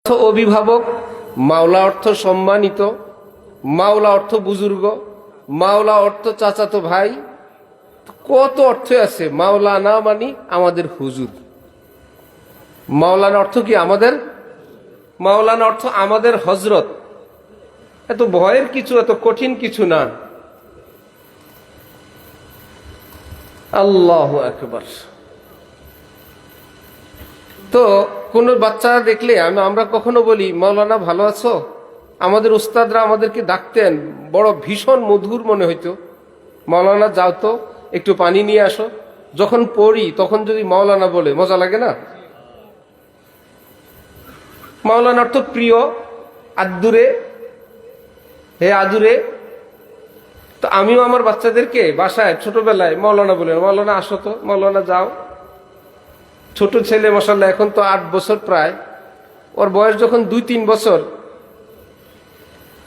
অভিভাবক, মাওলা অর্থ সম্মানিত, মাওলা অর্থ বুজুর্গ, মাওলা অর্থ চাচাতো ভাই, কত অর্থ আছে। মাওলানা মানে আমাদের হুজুর। মাওলানা অর্থ কি? আমাদের মাওলানা অর্থ আমাদের হজরত। এত ভয়ের কিছু, এত কঠিন কিছু না। আল্লাহু আকবার। তো কোন বাচ্চা দেখলে আমরা কখনো বলি মাওলানা ভালো আছো? আমাদের উস্তাদরা আমাদেরকে ডাকতেন, বড় ভীষণ মধুর মনে হইতো। মাওলানা যাও তো, একটু পানি নিয়ে আসো। যখন পড়ি তখন যদি মাওলানা বলে মজা লাগে না? মাওলানা অর্থ প্রিয়, আদুরে, হে আদুরে। তো আমিও আমার বাচ্চাদেরকে বাসায় ছোটবেলায় মাওলানা বলি, মাওলানা আসো তো, মাওলানা যাও। ছোট ছেলে মাশাআল্লাহ এখন তো 8 বছর প্রায়, ওর বয়স যখন 2-3 বছর,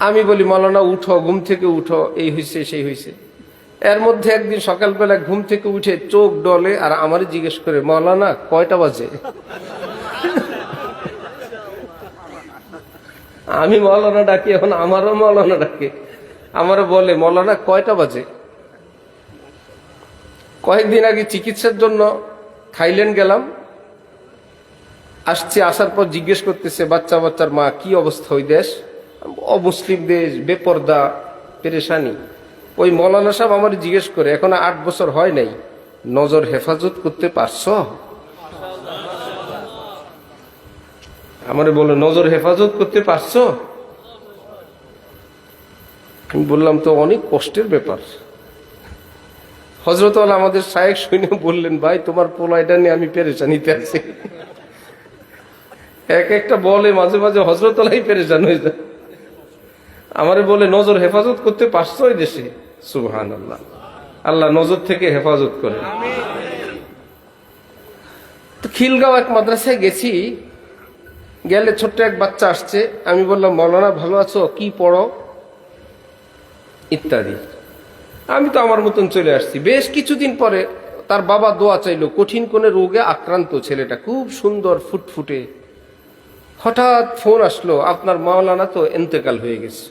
আমি বলি মাওলানা উঠো, ঘুম থেকে উঠো, এই হয়েছে সেই হয়েছে। এর মধ্যে একদিন সকালবেলা ঘুম থেকে উঠে চোখ ডলে আর আমারই জিজ্ঞেস করে, মাওলানা কয়টা বাজে? আমি মাওলানা ডাকি, এখন আমারও মাওলানা ডাকে। আমারও বলে মাওলানা কয়টা বাজে? কয়েকদিন আগে চিকিৎসার জন্য থাইল্যান্ড গেলাম, আসছি, আসার পর জিজ্ঞেস করতেছে বাচ্চার মা, কি অবস্থা ওই দেশ? অমুসলিম দেশ, বেপর্দা, পেরেশানি। ওই মৌলানা সাহেব আমার জিজ্ঞেস করে, এখন 8 বছর হয় নাই, নজর হেফাজত করতে পারছো? আমারে বলে নজর হেফাজত করতে পারছো? আমি বললাম তো অনেক কষ্টের ব্যাপার। হযরত আলী আমাদের শায়েখ শুনে বললেন, ভাই তোমার পোলাইটা নিয়ে আমি পেরেশানিতে আছি। এক একটা বলে মাঝে মাঝে হযরত আলী পেরেশান হয়ে যায়। আমারে বলে নজর হেফাজত করতে পারছো ওই দেশে? সুবহানাল্লাহ, আল্লাহ নজর থেকে হেফাজত করে। তো খিলগাঁও এক মাদ্রাসায় গেছি, গেলে ছোট্ট এক বাচ্চা আসছে। আমি বললাম মাওলানা ভালো আছো, কি পড়ো ইত্যাদি। আমি তো আমার মতন চলে আসছি। বেশ কিছুদিন পরে তার বাবা দোয়া চাইলো, কঠিন কোন রোগে আক্রান্ত ছেলেটা, খুব সুন্দর ফুটফুটে। হঠাৎ ফোন আসলো, আপনার মাওলানা তো ইন্তেকাল হয়ে গেছে।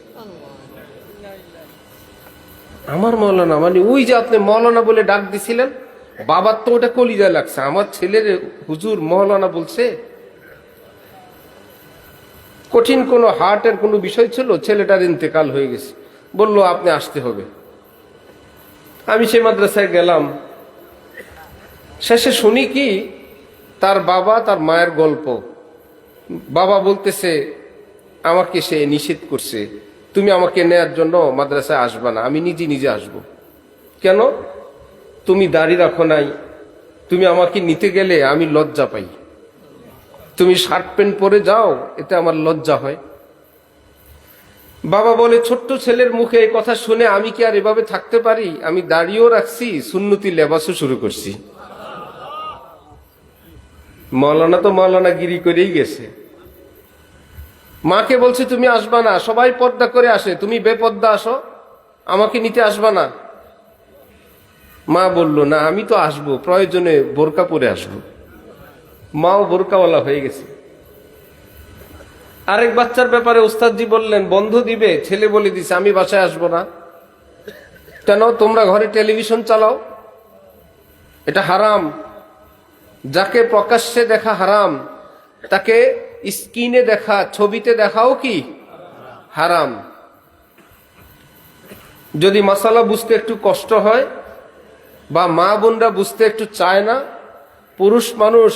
আমার মাওলানা মানে ওই যে আপনি মাওলানা বলে ডাক দিছিলেন, বাবার তো ওটা কলিজায় লাগছে। আমার ছেলের হুজুর মাওলানা বলছে। কঠিন কোনো হার্টের কোনো বিষয় ছিল, ছেলেটার ইন্তেকাল হয়ে গেছে। বলল আপনি আসতে হবে। আমি সেই মাদ্রাসায় গেলাম। শেষে শুনি কি, তার বাবা তার মায়ের গল্প। বাবা বলতেছে, আমাকে সে নিষেধ করছে, তুমি আমাকে নেয়ার জন্য মাদ্রাসায় আসবা না, আমি নিজে আসব। কেন? তুমি দাড়ি রাখো নাই, তুমি আমাকে নিতে গেলে আমি লজ্জা পাই। তুমি শার্ট প্যান্ট পরে যাও, এতে আমার লজ্জা হয়। বাবা বলে, ছোট্ট ছেলের মুখে এই কথা শুনে আমি কি আর এভাবে থাকতে পারি? আমি দাড়িও রাখছি, সুন্নতি লেবাসও শুরু করছি। মাওলানা তো মাওলানা গিরি করেই গেছে। মাকে বলছে তুমি আসবা না, সবাই পর্দা করে আসে, তুমি বেপর্দা আসো, আমাকে নিতে আসবা না। মা বলল, না আমি তো আসবো, প্রয়োজনে বোরকা পরে আসবো। মাও বোরকাওয়ালা হয়ে গেছে। আরেক বাচ্চার ব্যাপারে ওস্তাদজি বললেন বন্ধ দিবে, ছেলে বলে দিছে আমি বাসায় আসবো না। কেন? তোমরা ঘরে টেলিভিশন চালাও, এটা হারাম। যাকে প্রকাশ্যে দেখা হারাম, তাকে স্ক্রিনে দেখা, ছবিতে দেখাও কি হারাম। যদি মাসালা বুঝতে একটু কষ্ট হয় বা মা বোনরা বুঝতে একটু চায় না, পুরুষ মানুষ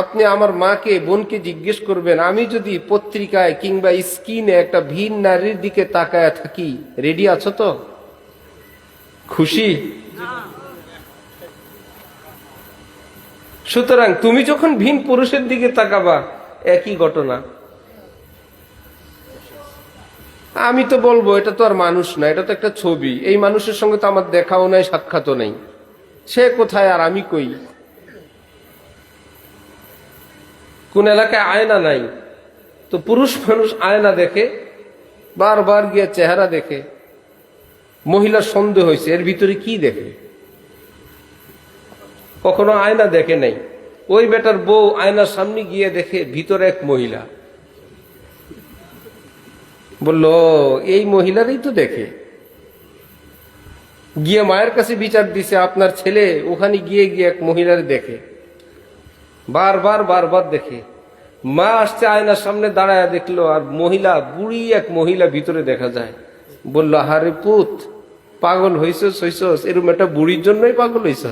আপনি আমার মাকে বোনকে জিজ্ঞেস করবেন, আমি যদি পত্রিকায় কিংবা স্ক্রিনে একটা ভিন নারীর দিকে তাকায় থাকি, রেডি আছো তো? খুশি? সুতরাং তুমি যখন ভিন পুরুষের দিকে তাকাবা, একই ঘটনা। আমি তো বলবো এটা তো আর মানুষ না, এটা তো একটা ছবি। এই মানুষের সঙ্গে তো আমার দেখাও নাই, সাক্ষাৎও নেই, সে কোথায় আর আমি কই। কোন এলাকায় আয়না নাই, তো পুরুষ মানুষ আয়না দেখে, বারবার গিয়ে চেহারা দেখে। মহিলার সন্দেহ হয়েছে এর ভিতরে কি দেখে, কখনো আয়না দেখে নাই। ওই বেটার বউ আয়নার সামনে গিয়ে দেখে ভিতরে এক মহিলা। বলল এই মহিলারই তো দেখে। গিয়ে মায়ের কাছে বিচার দিছে, আপনার ছেলে ওখানে গিয়ে গিয়ে এক মহিলার দেখে, বারবার বারবার দেখে। মা আসছে, আয়নার সামনে দাঁড়ায় দেখলো, আর মহিলা, বুড়ি এক মহিলা ভিতরে দেখা যায়। বলল, আরে পুত, পাগল হইছস হইছস, এরকম একটা বুড়ির জন্যই পাগল হইছ।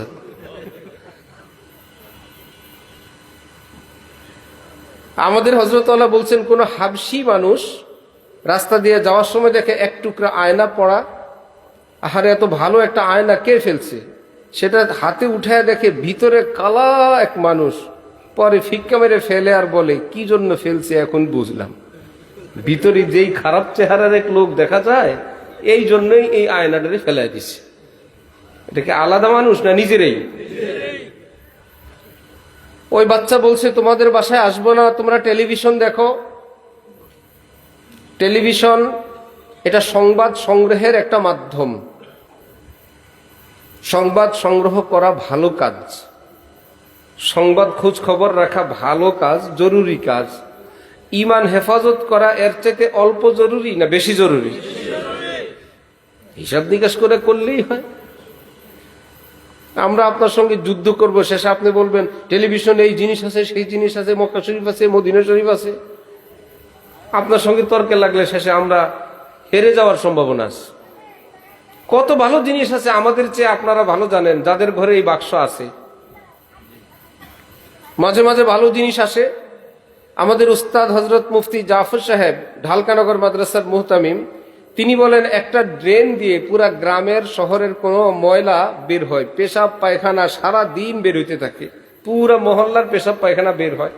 আমাদের হযরত আল্লাহ বলছেন, কোন হাবশি মানুষ রাস্তা দিয়ে যাওয়ার সময় দেখে এক টুকরা আয়না পড়া, আহারে এত ভালো একটা আয়না কে ফেলছে, সেটা হাতে উঠায় দেখে ভিতরে কালা এক মানুষ, পরে ফিক্কা মেরে ফেলে আর বলে, কি জন্য ফেলছে এখন বুঝলাম, ভিতরে যেই খারাপ চেহারার এক লোক দেখা যায়, এই জন্যই এই আয়নাটারে ফেলাই দিছে। এটা কি আলাদা মানুষ না নিজেরাই? ওই বাচ্চা বলছে, তোমাদের বাসায় আসবো না, তোমরা টেলিভিশন দেখো। টেলিভিশন এটা সংবাদ সংগ্রহের একটা মাধ্যম। সংবাদ সংগ্রহ করা ভালো কাজ, সংবাদ খোঁজ খবর রাখা ভালো কাজ, জরুরি কাজ। ঈমান হেফাজত করা এর চাইতে অল্প জরুরি না বেশি জরুরি? হিসাব নিকাশ করে করলেই হয়। আমরা আপনার সঙ্গে যুদ্ধ করব, শেষে আপনি বলবেন টেলিভিশনে এই জিনিস আছে, সেই জিনিস আছে, মক্কা শরীফ আছে, মদিনা শরীফ আছে। আপনার সঙ্গে তর্কে লাগলে শেষে আমরা হেরে যাওয়ার সম্ভাবনা আছে। কত ভালো জিনিস আছে আমাদের চেয়ে আপনারা ভালো জানেন, যাদের ঘরে এই বাক্স আছে। মাঝে মাঝে ভালো জিনিস আসে। আমাদের উস্তাদ হযরত মুফতি জাফর সাহেব, ঢালকানগর মাদ্রাসার মুহতামিম, তিনি বলেন, একটা ড্রেন দিয়ে পুরা গ্রামের শহরের কোনো ময়লা বের হয়, পেশাব পায়খানা সারা দিন বের হইতে থাকে, পুরা মহল্লার পেশাব পায়খানা বের হয়।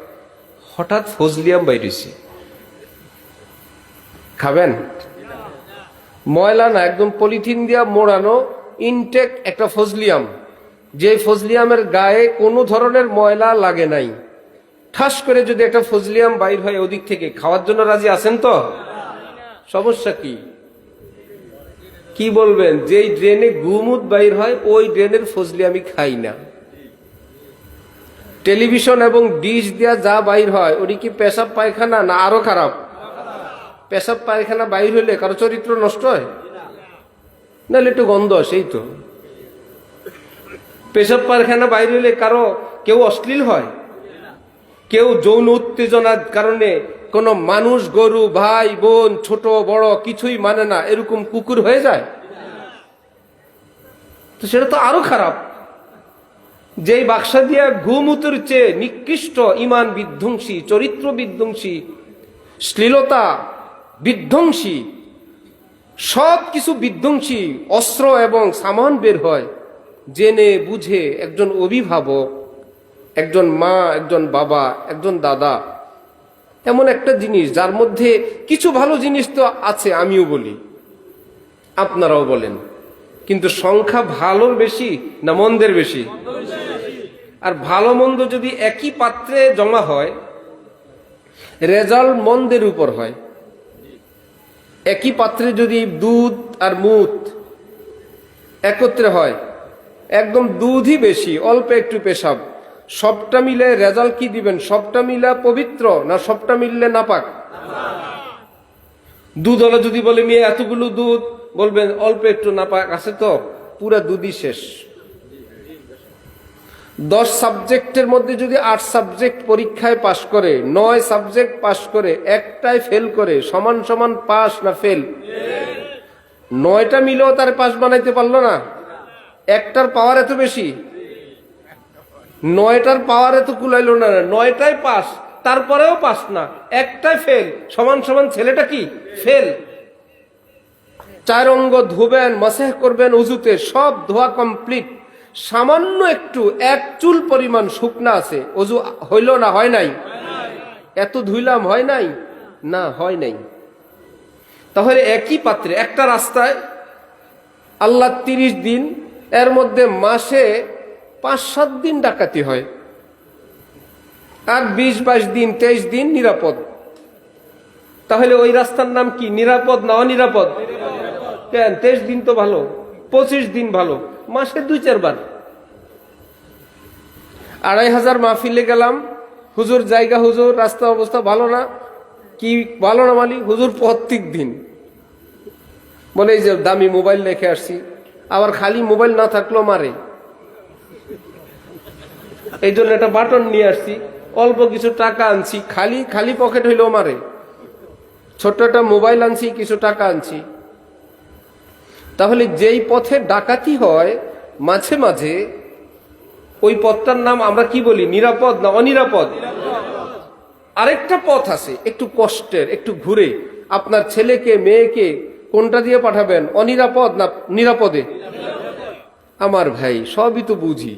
হঠাৎ ফজলিয়াম বাইরেছে, খাবেন? ময়লা না, একদম পলিথিন দিয়া মোড়ানো ইনটেক একটা ফজলিয়াম, যে ফজলিয়ামের গায়ে কোনো ধরনের ময়লা লাগে নাই। ঠাস করে যদি একটা ফজলিয়াম বাইর হয় ওদিক থেকে, খাওয়ার জন্য রাজি আছেন তো? সমস্যা কি? কি বলবেন? যেই ড্রেনে গুমুত বাইর হয় ওই ড্রেনের ফজলি আমি খাই না। টেলিভিশন এবং ডিশ দিয়া যা বাইর হয় ওটি কি পেশাব পায়খানা না আরো খারাপ? পেশাব পায়খানা বাইর হইলে কারো চরিত্র নষ্ট হয়? নাহলে একটু গন্ধ, সেই তো। পেশাব পায়খানা বাইর হইলে কারো কেউ অশ্লীল হয়? কেউ যৌন উত্তেজনার কারণে কোন মানুষ, গরু, ভাই বোন, ছোট বড় কিছুই মানে না, এরকম কুকুর হয়ে যায়? তো সেটা তো আরো খারাপ। যেই বাক্সা দিয়া ঘুমুতের চেয়ে নিকৃষ্ট, ইমান বিধ্বংসী, চরিত্র বিধ্বংসী, শ্লীলতা বিধ্বংসী, সব কিছু বিধ্বংসী অস্ত্র এবং সামান বের হয়, জেনে বুঝে একজন অভিভাবক, একজন মা, একজন বাবা, একজন দাদা, এমন একটা জিনিস যার মধ্যে কিছু ভালো জিনিস তো আছে, আমিও বলি, আপনারাও বলেন, কিন্তু সংখ্যা ভালোর বেশি না মন্দের বেশি? আর ভালো মন্দ যদি একই পাত্রে জমা হয়, রেজাল্ট মন্দের উপর হয়। একই পাত্রে যদি দুধ আর মুত একত্রে হয়, একদম দুধই বেশি, অল্প একটু পেশাব, সবটা মিলে রেজাল্ট কি দিবেন? সবটা মিলে পবিত্র না সবটা মিললে নাপাক? দুধ হলো যদি বলে মেয়ে এতগুলো দুধ, বলবেন অল্প একটু নাপাক আছে তো, পুরা দুধই শেষ। 10 সাবজেক্টের মধ্যে যদি 8 সাবজেক্ট পরীক্ষায় পাশ করে, 9 সাবজেক্ট পাশ করে, একটাই ফেল করে, সমান সমান পাস না ফেল? 9টা মিলেও তার পাস বানাইতে পারলো না। একটার পাওয়ার এত বেশি, 9টার পাওয়ার এত কুলাইলো না, 9টাই পাস, তারপরেও পাস না, একটাই ফেল, সমান সমান ছেলেটা কি ফেল। 4 অঙ্গ ধুবেন, মাসেহ করবেন উজুতে, সব ধোয়া কমপ্লিট, সামান্য একটু এক চুল পরিমাণ শুকনা আছে, অজু হইল না হয় নাই? এত ধুইলাম হয় নাই? না, হয় নাই। তাহলে একই পাত্রে একটা রাস্তায় আল্লাহ 30 দিন, এর মধ্যে মাসে 5-7 দিন ডাকাতি হয়, আর 20-22 দিন, 23 দিন নিরাপদ। তাহলে ওই রাস্তার নাম কি, নিরাপদ না অনিরাপদ? কেন? 23 দিন তো ভালো, 25 দিন ভালো, মাসে 2-4 বার। 2500 মাহফিলে গেলাম, হুজুর জায়গা, হুজুর রাস্তা অবস্থা ভালো না, কি ভালো না মালি? হুজুর প্রত্যেক দিন বলে এই যে দামি মোবাইল রেখে আসছি, আবার খালি মোবাইল না থাকলেও মারে, এই জন্য একটা বাটন নিয়ে আসছি, অল্প কিছু টাকা আনছি, খালি খালি পকেট হইলেও মারে। ছোট্ট একটা মোবাইল আনছি, কিছু টাকা আনছি। তাহলে যেই পথে ডাকাতি হয় মাঝে মাঝে, ওই পথটার নাম আমরা কি বলি? নিরাপদ না অনিরাপদ? আরেকটা পথ আছে একটু কষ্টের, একটু ঘুরে। আপনার ছেলেকে মেয়েকে কোনটা দিয়ে পাঠাবেন? অনিরাপদ না নিরাপদে? আমার ভাই সবই তো বুঝি,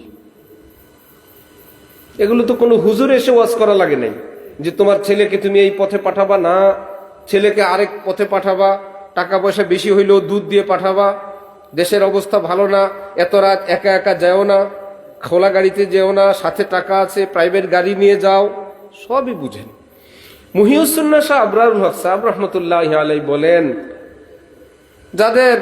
এগুলো তো কোনো হুজুর এসে ওয়াজ করা লাগে নাই যে তোমার ছেলেকে তুমি এই পথে পাঠাবা না, ছেলেকে আরেক পথে পাঠাবা, টাকা পয়সা বেশি হইলেও দুধ দিয়ে পাঠাবা, দেশের অবস্থা ভালো না, এত রাত একা একা যাও না, খোলা গাড়িতে যেও না, সাথে টাকা আছে, প্রাইভেট গাড়ি নিয়ে যাও। সবই বুঝেন। মুহিউসুন্নাহ শাহ আবরারুল হক সাহেব রহমতুল্লাহ আলাই বলেন, যাদের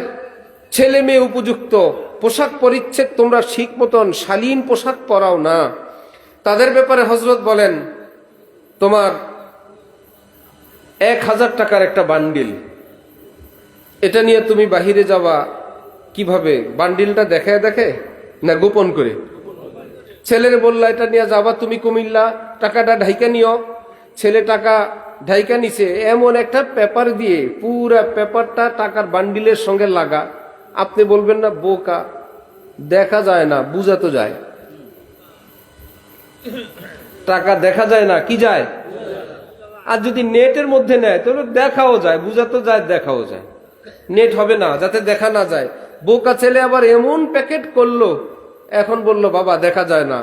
ছেলে মেয়ে উপযুক্ত পোশাক পরিচ্ছেদ তোমরা ঠিক মতন শালীন পোশাক পরাও না, তাদের ব্যাপারে হযরত বলেন, তোমার 1000 টাকার একটা বান্ডিল, এটা নিয়ে তুমি বাহিরে যাবা কিভাবে? বান্ডিলটা দেখে দেখে না গোপন করে? ছেলের বললা এটা নিয়ে যাবা তুমি কুমিল্লা, টাকাটা ঢাইকা নিও। ছেলে টাকা ঢাইকা নিছে, এমন একটা পেপার দিয়ে পুরা পেপারটা টাকার বান্ডিলের সঙ্গে লাগা। আপনি বলবেন না বোকা, দেখা যায় না, বুঝা তো যায়। টাকা দেখা যায় না, কি যায়? আর যদি নেটের মধ্যে নেয় তাহলে দেখাও যায়, বুঝা তো যায়, দেখাও যায়। নেট হবে না যাতে দেখা না যায়। বোকা ছেলে আবার এমন প্যাকেট করলো, এখন বললো বাবা দেখা যায় না।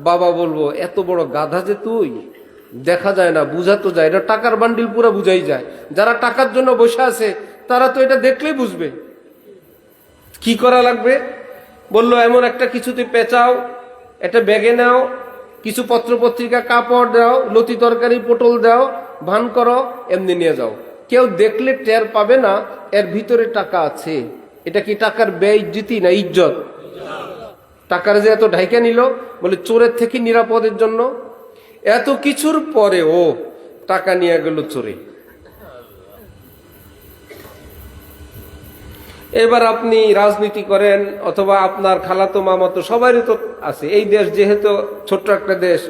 বাবা বলবো এত বড় গাধা যে তুই, দেখা যায় না, বুঝা তো যায়। এটা টাকার বান্ডিল পুরা বুঝাই যায়। যারা টাকার জন্য বসে আছে তারা তো এটা দেখলেই বুঝবে। কি করা লাগবে? বললো এমন একটা কিছু তুই পেঁচাও, এটা ব্যাগে নাও, কিছু পত্র পত্রিকা কাপড় দাও, লতি তরকারি পটল দাও, ভান করো, এমনি নিয়ে যাও। কেউ দেখলে টের পাবে না এর ভিতরে টাকা আছে। এটা কি টাকার বেইজ্জতি না ইজ্জত? টাকার যে এত ঢাইকা নিল, বলে চোরের থেকে নিরাপদের জন্য। এত কিছুর পরেও টাকা নিয়ে গেল চোরে। এবার আপনি রাজনীতি করেন অথবা আপনার খালাতো মামাতো সবারই তো আছে। এই দেশ যেহেতু ছোট্ট একটা দেশ,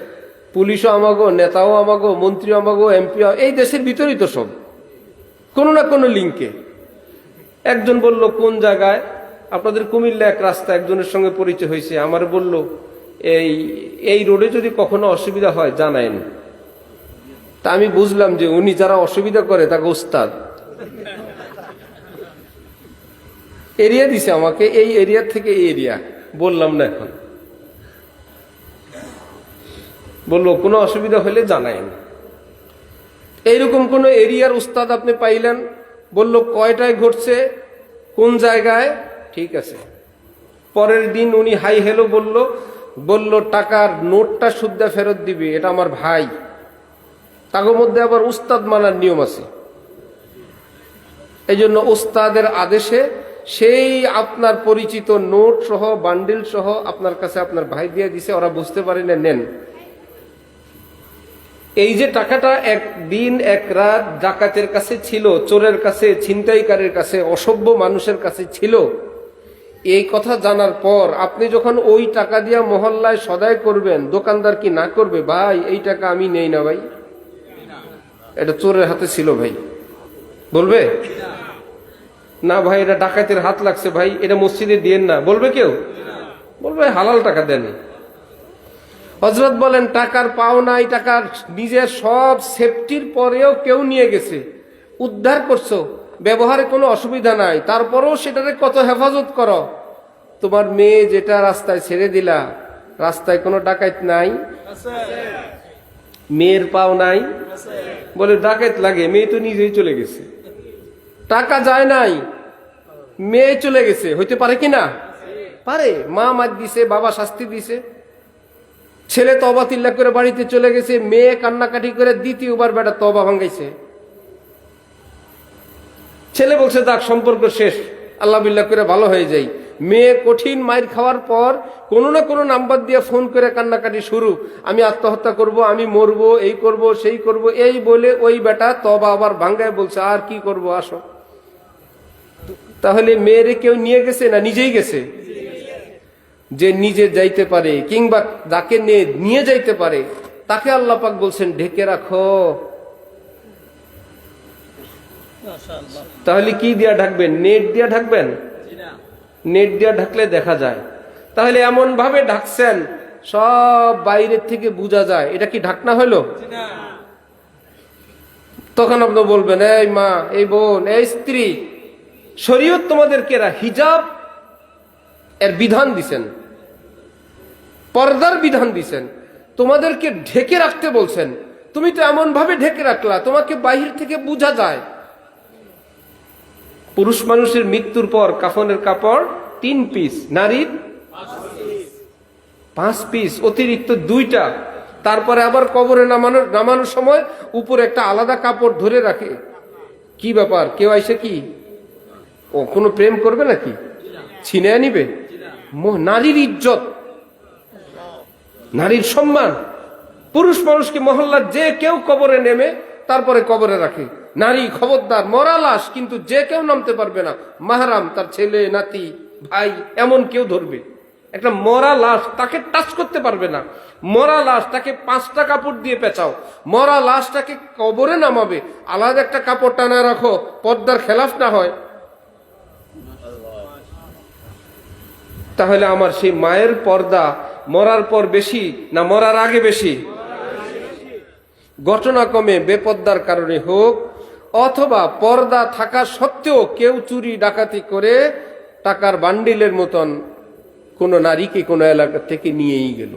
পুলিশও আমাগো, নেতাও আমাগো, মন্ত্রী আমাগো, এমপি, এই দেশের ভিতরেই তো সব কোনো না কোনো লিঙ্কে। একজন বলল কোন জায়গায়? আপনাদের কুমিল্লা এক রাস্তা, একজনের সঙ্গে পরিচয় হয়েছে, আমার বলল এই রোডে যদি কখনো অসুবিধা হয় জানায়েন। তা আমি বুঝলাম যে উনি যারা অসুবিধা করে তাকে ওস্তাদ এরিয়া দিছে আমাকে, এই এরিয়া থেকে এই এরিয়া বললাম না। এখন বললো কোনো অসুবিধা হলে জানায়েন। এইরকম কোন এরিয়ার উস্তাদ আপনি পাইলেন? বলল কয়টায় ঘটছে, কোন জায়গায়, ঠিক আছে। পরের দিন উনি হাই হেলো বলল টাকার নোটটা সুদ্ধা ফেরত দিবে, এটা আমার ভাই। তার মধ্যে আবার উস্তাদ মানার নিয়ম আছে। এই জন্য উস্তাদের আদেশে সেই আপনার পরিচিত নোট সহ বান্ডিল সহ আপনার কাছে আপনার ভাই দিয়ে দিছে, ওরা বুঝতে পারে না, নেন। এই যে টাকাটা একদিন এক রাত ডাকাতের কাছে ছিল, চোরের কাছে, ছিনতাইকারীর কাছে, অসভ্য মানুষের কাছে ছিল, এই কথা জানার পর আপনি যখন ওই টাকা দিয়া মহল্লায় সদাই করবেন, দোকানদার কি না করবে? ভাই এই টাকা আমি নেই না ভাই, এটা চোরের হাতে ছিল ভাই, বলবে না ভাই এটা ডাকাতের হাত লাগছে ভাই, এটা মসজিদে দিয়েন না, বলবে কেউ? বলবে হালাল টাকা দেন। হযরত বলেন টাকার পাও নাই, টাকার নিজের সব সেফটির পরেও কেউ নিয়ে গেছে, উদ্ধার করছো, ব্যবহারে কোনো অসুবিধা নাই, তারপরেও সেটারে কত হেফাজত করো। তোমার মেয়ে যেটা রাস্তায় ছেড়ে দিলা, রাস্তায় কোনো ডাকাত নাই? মেয়ের পাও নাই? বলে ডাকাত লাগে, মেয়ে তো নিজেই চলে গেছে, টাকা যায় নাই, মেয়ে চলে গেছে। হইতে পারে কিনা? পারে। মা মার দিছে, বাবা শাস্তি দিছে, ছেলে তওবা তিল্লা করে বাড়িতে চলে গেছে, মেয়ে কান্নাকাটি করে দ্বিতীয়বার বেটা তওবা ভাঙাইছে। ছেলে বলছে যাক সম্পর্ক শেষ, আল্লাহ বিল্লাহ করে ভালো হয়ে যাই। মেয়ে কঠিন মাইর খাওয়ার পর কোনো না কোনো নাম্বার দিয়ে ফোন করে কান্নাকাটি শুরু, আমি আত্মহত্যা করব, আমি মরবো, এই করব, সেই করব, এই বলে ওই বেটা তবা আবার ভাঙ্গায় বলছে আর কি করব আসো। তাহলে মেয়েরে কেউ নিয়ে গেছে না নিজেই গেছে? যে নিজে যাইতে পারে কিংবা যাকে নিয়ে যাইতে পারে তাকে আল্লাহ পাক বলছেন ঢেকে রাখো। তাহলে কি দিয়া ঢাকবেন? নেট দিয়া ঢাকবেন? নেট দিয়া ঢাকলে দেখা যায়। তাহলে এমন ভাবে ঢাকছেন সব বাইরের থেকে বোঝা যায়, এটা কি ঢাকনা হলো? তখন আপনি বলবেন এই মা, এই বোন, এই স্ত্রী, শরীয়ত তোমাদেরকে হিজাব এর বিধান দিছেন, পর্দার বিধান দিছেন, তোমাদেরকে ঢেকে রাখতে বলছেন, তুমি তো এমন ভাবে ঢেকে রাখলা তোমাকে বাহির থেকে বোঝা যায়। পুরুষ মানুষের মৃত্যুর পর কাফনের কাপড় 3 পিস, নারীর 5 পিস, অতিরিক্ত 2টা। তারপরে আবার কবরে নামানোর সময় উপরে একটা আলাদা কাপড় ধরে রাখে। কি ব্যাপার? কেউ আইসে কি ও কোনো প্রেম করবে নাকি? ছিনিয়ে নিবে? নারীর ইজ্জত, নারীর সম্মান। পুরুষ মানুষকে মহল্লার যে কেউ কবরে নেমে তারপরে কবরে রাখে। নারী খবরদার, মরা লাশ কিন্তু যে কেউ নামতে পারবে না, মাহরাম, তার ছেলে, নাতি, ভাই, এমন কেউ ধরবে। একটা মরা লাশ তাকে টাচ করতে পারবে না। মরা লাশ তাকে 5টা কাপড় দিয়ে পেঁচাও। মরা লাশটাকে কবরে নামাবে, আলাদা একটা কাপড় টানা রাখো, পর্দার খেলাফ না হয়। তাহলে আমার সেই মায়ের পর্দা মরার পর বেশি না মরার আগে বেশি? ঘটনা কমে বেপর্দার কারণে হোক অথবা পর্দা থাকা সত্ত্বেও কেউ চুরি ডাকাতি করে টাকার বান্ডিলের মতন কোন নারীকে কোন এলাকা থেকে নিয়েই গেল।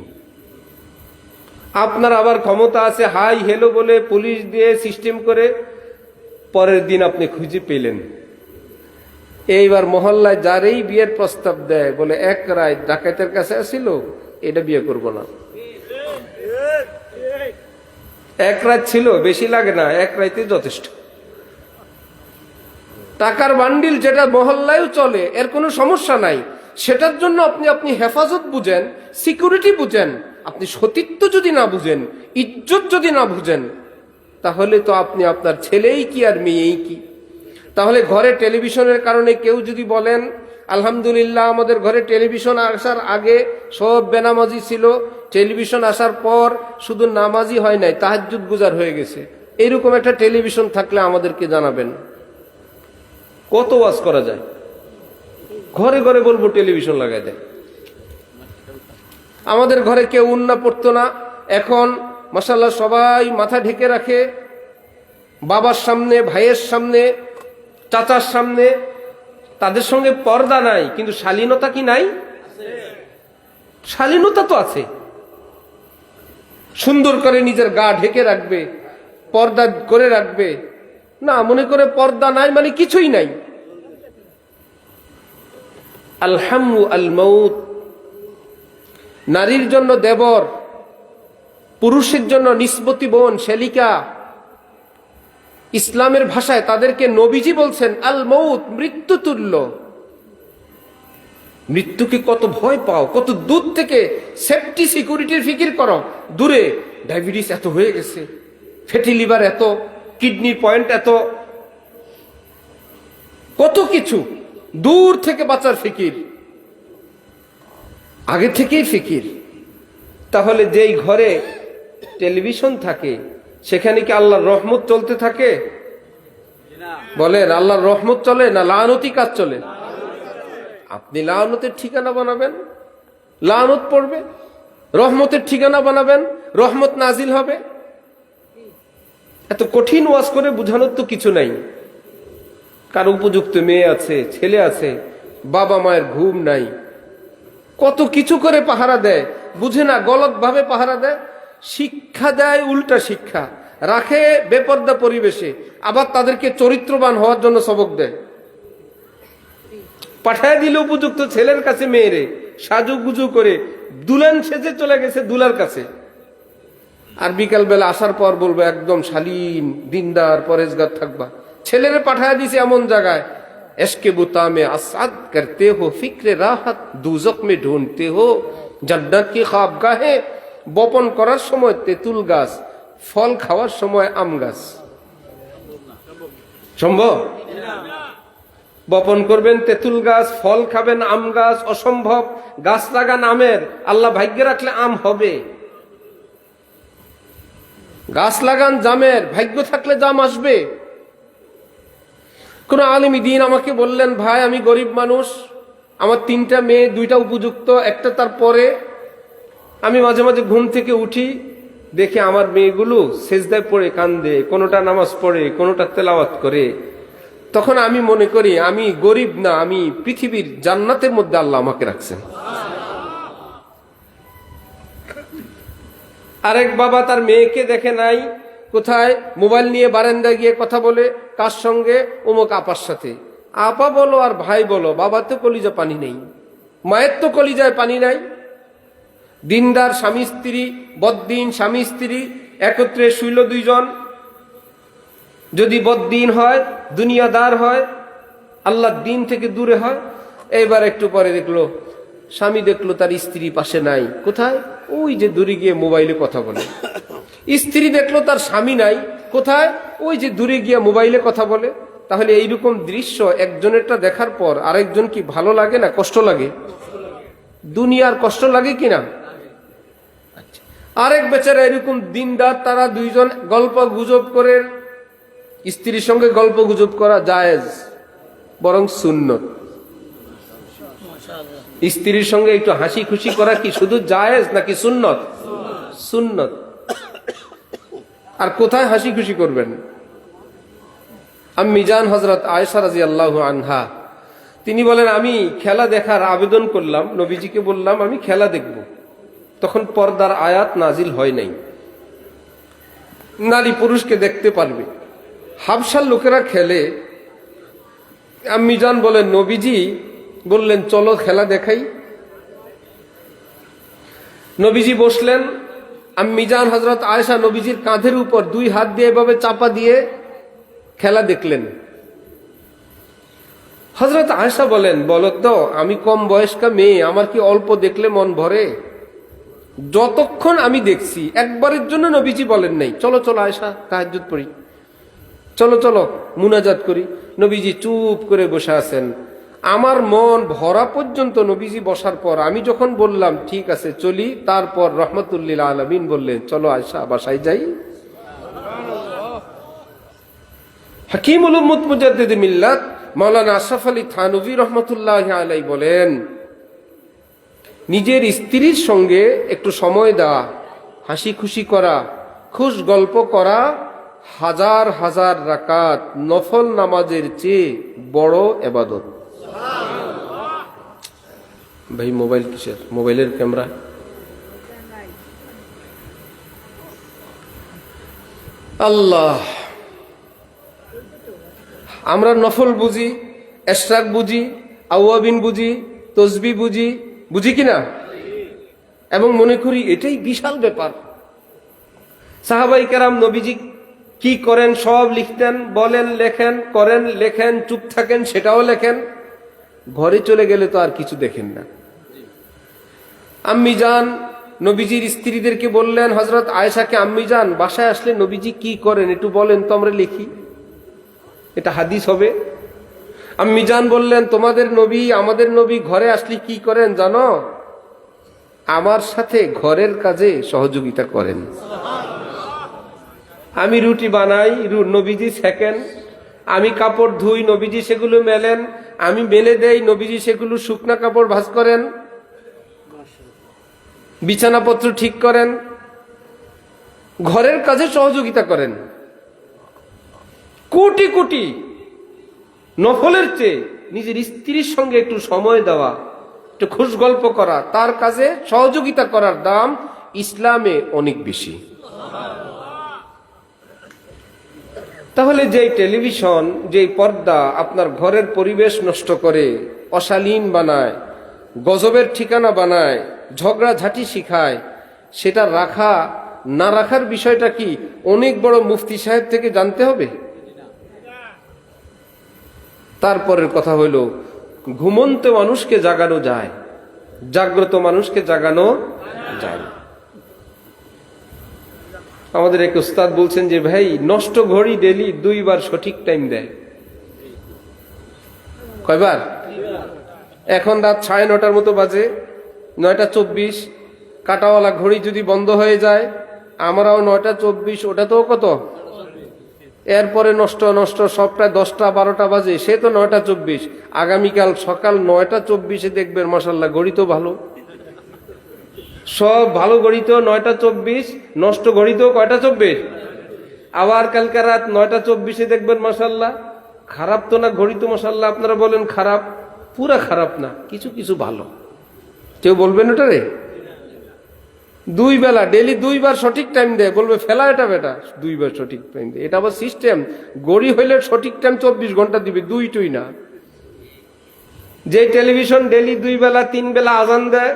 আপনার আবার ক্ষমতা আছে হাই হেলো বলে পুলিশ দিয়ে সিস্টেম করে পরের দিন আপনি খুঁজে পেলেন। এইবার মহল্লায় যারেই বিয়ের প্রস্তাব দেয় বলে এক রায় ডাকাতের কাছে আসিল, এটা বিয়ে করব না। এক রাত ছিল, বেশি লাগে না, এক রাইতে যথেষ্ট। টাকার বান্ডিল যেটা মহল্লায়ও চলে, এর কোনো সমস্যা নাই, সেটার জন্য আপনি হেফাজত বুঝেন, সিকিউরিটি বুঝেন। আপনি সতীত্ব যদি না বুঝেন, ইজ্জত যদি না বুঝেন, তাহলে তো আপনি আপনার ছেলেই কি আর মেয়েই কি। তাহলে ঘরে টেলিভিশনের কারণে কেউ যদি বলেন আলহামদুলিল্লাহ আমাদের ঘরে টেলিভিশন আসার আগে সব বেনামাজি ছিল, টেলিভিশন আসার পর শুধু নামাজি হয় নাই, তাহাজ্জুদ গুজার হয়ে গেছে, এইরকম একটা টেলিভিশন থাকলে আমাদেরকে জানাবেন। কত ওয়াজ করা যায়, ঘরে ঘরে বলবো টেলিভিশন লাগাই দেয়। আমাদের ঘরে কেউ উন্না পড়তো না, এখন মাশাআল্লাহ সবাই মাথা ঢেকে রাখে, বাবার সামনে, ভাইয়ের সামনে, চাচার সামনে। তাদের সঙ্গে পর্দা নাই, কিন্তু শালীনতা কি নাই? শালীনতা তো আছে। সুন্দর করে নিজের গা ঢেকে রাখবে, পর্দা করে রাখবে না, মনে করে পর্দা নাই মানে কিছুই নাই। আল হামু আল মউত, নারীর জন্য দেবর, পুরুষের জন্য নিসবতি বোন, শেলিকা। ইসলামের ভাষায় তাদেরকে নবীজি বলছেন আল মউত, মৃত্যু তুল্য। মৃত্যুকে কত ভয় পাও, কত দূর থেকে সেফটি সিকিউরিটির ফিকির করো। দূরে ডায়াবেটিস এত হয়ে গেছে, ফ্যাটি লিভার এত, কিডনির পয়েন্ট এত, কত কিছু দূর থেকে বাঁচার ফিকির, আগে থেকেই ফিকির। তাহলে যেই ঘরে টেলিভিশন থাকে সেখানে কি আল্লাহর রহমত চলতে থাকে? বলেন, আল্লাহর রহমত চলে না লাআনতি কাজ চলে? আপনি লাআনতের ঠিকানা বানাবেন, লাআনত পড়বে, রহমতের ঠিকানা বানাবেন, রহমত নাজিল হবে। এত কঠিন ওয়াজ করে বুঝানোর তো কিছু নাই। কার উপযুক্ত মেয়ে আছে, ছেলে আছে, বাবা মায়ের ঘুম নাই, কত কিছু করে পাহারা দেয়, বুঝে না, গলত ভাবে পাহারা দেয়। শিক্ষা দেয় উল্টা শিক্ষা, রাখে বেপর্দা পরিবেশে, আবার তাদেরকে চরিত্রবান হওয়ার জন্য সবক দেয়। পাঠায় দিল উপযুক্ত ছেলের কাছে মেয়েরে, সাজু গুজু করে দুলান সেজে চলে গেছে দুলার কাছে, আর বিকাল বেলা আসার পর বলবো একদম শালীন দিনদার পরেজগার থাকবা। ছেলেরে পাঠায় দিছে এমন জায়গায় इश्क़ बुता में असअद करते हो, फिक्र राहत দুজক में ढूंढते हो, জান্নাত की ख्वाबगाहें। বপন করার সময় তেঁতুল গাছ, ফল খাওয়ার সময় আম গাছ। সম্ভব? বপন করবেন তেঁতুল গাছ, ফল খাবেন আম গাছ, অসম্ভব। গাছ লাগান আমের, আল্লাহ ভাগ্যে রাখলে আম হবে। গাছ লাগান জামের, ভাগ্য থাকলে জাম আসবে। কোন আলেম দ্বীন আমাকে বললেন, ভাই আমি গরিব মানুষ, আমার 3টা মেয়ে, 2টা উপযুক্ত, একটা তারপরে। আমি মাঝে মাঝে ঘুম থেকে উঠি, দেখে আমার মেয়েগুলো সেজদায় পড়ে কান্দে, কোনোটা নামাজ পড়ে, কোনোটা তেলাওয়াত করে। তখন আমি মনে করি আমি গরিব না, আমি পৃথিবীর জান্নাতের মধ্যে আল্লাহ আমাকে রাখছেন। আরেক বাবা তার মেয়েকে দেখে নাই, কোথায় মোবাইল নিয়ে বারান্দায় গিয়ে কথা বলে, কার সঙ্গে? অমুক আপার সাথে। আপা বলো আর ভাই বলো, বাবা তো কলিজা পানি নেই, মায়ের তো কলিজায় পানি নাই। দিনদার স্বামী স্ত্রী, বদ্দিন স্বামী স্ত্রী একত্রে শুইল 2 জন, যদি বদ্দিন হয়, দুনিয়াদার হয়, আল্লাহর দিন থেকে দূরে হয়। এইবার একটু পরে দেখলো, স্বামী দেখলো তার স্ত্রী পাশে নাই, কোথায়? ওই যে দূরে গিয়ে মোবাইলে কথা বলে। স্ত্রী দেখলো তার স্বামী নাই, কোথায়? ওই যে দূরে গিয়ে মোবাইলে কথা বলে। তাহলে এইরকম দৃশ্য একজনেরটা দেখার পর আরেকজন কি ভালো লাগে না কষ্ট লাগে? দুনিয়ার কষ্ট লাগে কিনা? আরেক বেচারা এরকম দিনদার, তারা 2 জন গল্প গুজব করে। স্ত্রীর সঙ্গে গল্প গুজব করা জায়েজ, বরং সুন্নত। স্ত্রীর সঙ্গে একটু হাসি খুশি করা কি শুধু জায়েজ নাকি সুন্নত? সুন্নত। আর কোথায় হাসি খুশি করবেন? আম্মি জান হযরত আয়েশা রাদিয়াল্লাহু আনহা, তিনি বলেন, আমি খেলা দেখার আবেদন করলাম, নবীজিকে বললাম আমি খেলা দেখব। তখন পর্দার আয়াত নাজিল হয় নাই, নারী পুরুষকে দেখতে পারবে। হাবশার লোকেরা খেলে। আম্মি জান বলেন, নবীজি বললেন চলো খেলা দেখাই। নবীজি বসলেন। আম্মি জান হযরত আয়েশা নবীজির কাঁধের উপর 2 হাত দিয়ে এভাবে চাপা দিয়ে খেলা দেখলেন। হযরত আয়েশা বলেন, বলো তো আমি কম বয়স্কা মেয়ে, আমার কি অল্প দেখলে মন ভরে? যতক্ষণ আমি দেখছি, একবারের জন্য নবীজি বলেন নাই চলো চলো আয়েশা তাহাজ্জুদ পড়ি, চলো চলো মুনাজাত করি। নবীজি চুপ করে বসে আছেন। আমার মন ভরা পর্যন্ত নবীজি বসার পর আমি যখন বললাম ঠিক আছে চলি, তারপর রহমতুল্লিল আলামিন বললেন চলো আয়েশা বাসায় যাই। হাকিমুল উম্মত মুজাদ্দিদ মিল্লাত মাওলানা আশরাফ আলী থানভী রহমতুল্লাহি আলাইহি বলেন, নিজের স্ত্রীর সঙ্গে একটু সময় দেওয়া, হাসি খুশি করা, খুশ গল্প করা 1000 রাকাত নফল নামাজের চেয়ে বড় ইবাদত। ভাই মোবাইল কিসের? মোবাইলের ক্যামেরা। আল্লাহ, আমরা নফল বুঝি, এশরাক বুঝি, আওয়াবিন বুঝি, তসবি বুঝি, বুঝি কিনা? এবং মনে করি এটাই বিশাল ব্যাপার। সাহাবাই কেরাম নবীজি কি করেন সব লিখতেন, বলেন লেখেন, করেন লেখেন, চুপ থাকেন সেটাও লেখেন। ঘরে চলে গেলে তো আর কিছু দেখেন না। আম্মি জান নবীজির স্ত্রীদেরকে বললেন, হযরত আয়েশাকে, আম্মি জান বাসায় আসলে নবীজি কি করেন একটু বলেন তো আমরা লিখি, এটা হাদিস হবে। আম্মি জান বললেন, তোমাদের নবী আমাদের নবী ঘরে আসলে কি করেন জানো? আমার সাথে ঘরের কাজে সহযোগিতা করেন। আমি রুটি বানাই, নবীজি সেকেন। আমি কাপড় ধুই, নবীজি সেগুলো মেলেন। আমি মেলে দেই, নবীজি সেগুলো শুকনা কাপড় ভাঁজ করেন। বিছানাপত্র ঠিক করেন, ঘরের কাজে সহযোগিতা করেন। কোটি কোটি নফলের চেয়ে নিজের স্ত্রীর সঙ্গে একটু সময় দেওয়া, একটু খুশ গল্প করা, তার কাজে সহযোগিতা করার দাম ইসলামে অনেক বেশি। তাহলে যেই টেলিভিশন, যেই পর্দা আপনার ঘরের পরিবেশ নষ্ট করে, অশালীন বানায়, গজবের ঠিকানা বানায়, ঝগড়াঝাঁটি শিখায়, সেটা রাখা না রাখার বিষয়টা কি অনেক বড় মুফতি সাহেব থেকে জানতে হবে? তারপরের কথা হইল, ঘুমন্ত মানুষকে জাগানো যায়, জাগ্রত মানুষকে জাগানো যায় না। আমাদের এক উস্তাদ বলছেন যে ভাই, নষ্ট ঘড়ি ডেলি 2 বার সঠিক টাইম দেয়। কয়বার? এখন রাত 9:30 মতো বাজে, 9:24, কাটাওয়ালা ঘড়ি যদি বন্ধ হয়ে যায়, আমরাও 9:24, ওটা তো কত, এরপরে নষ্ট নষ্ট সব প্রায় 10টা-12টা বাজে, সে তো 9:24। আগামীকাল সকাল 9:24 দেখবেন মাশাআল্লাহ ঘড়ি তো ভালো, সব ভালো ঘড়ি তো 9:24, নষ্ট ঘড়ি তো কয়টা 24। আবার কালকে রাত 9:24 দেখবেন মাশাআল্লাহ খারাপ তো না ঘড়ি তো মাশাআল্লাহ, আপনারা বলেন খারাপ, পুরা খারাপ না, কিছু কিছু ভালো। কেউ বলবেন ওটা রে 2 বেলা ডেলি 2 বার সঠিক টাইম দেয়, বলবে ফেলা এটা বেটা, 2 বার সঠিক টাইম দেয়, এটা আবার সিস্টেম। ঘড়ি হইলে সঠিক টাইম 24 ঘন্টা দিবে, 2টোই না। যে টেলিভিশন ডেলি 2 বেলা 3 বেলা আজান দেয়,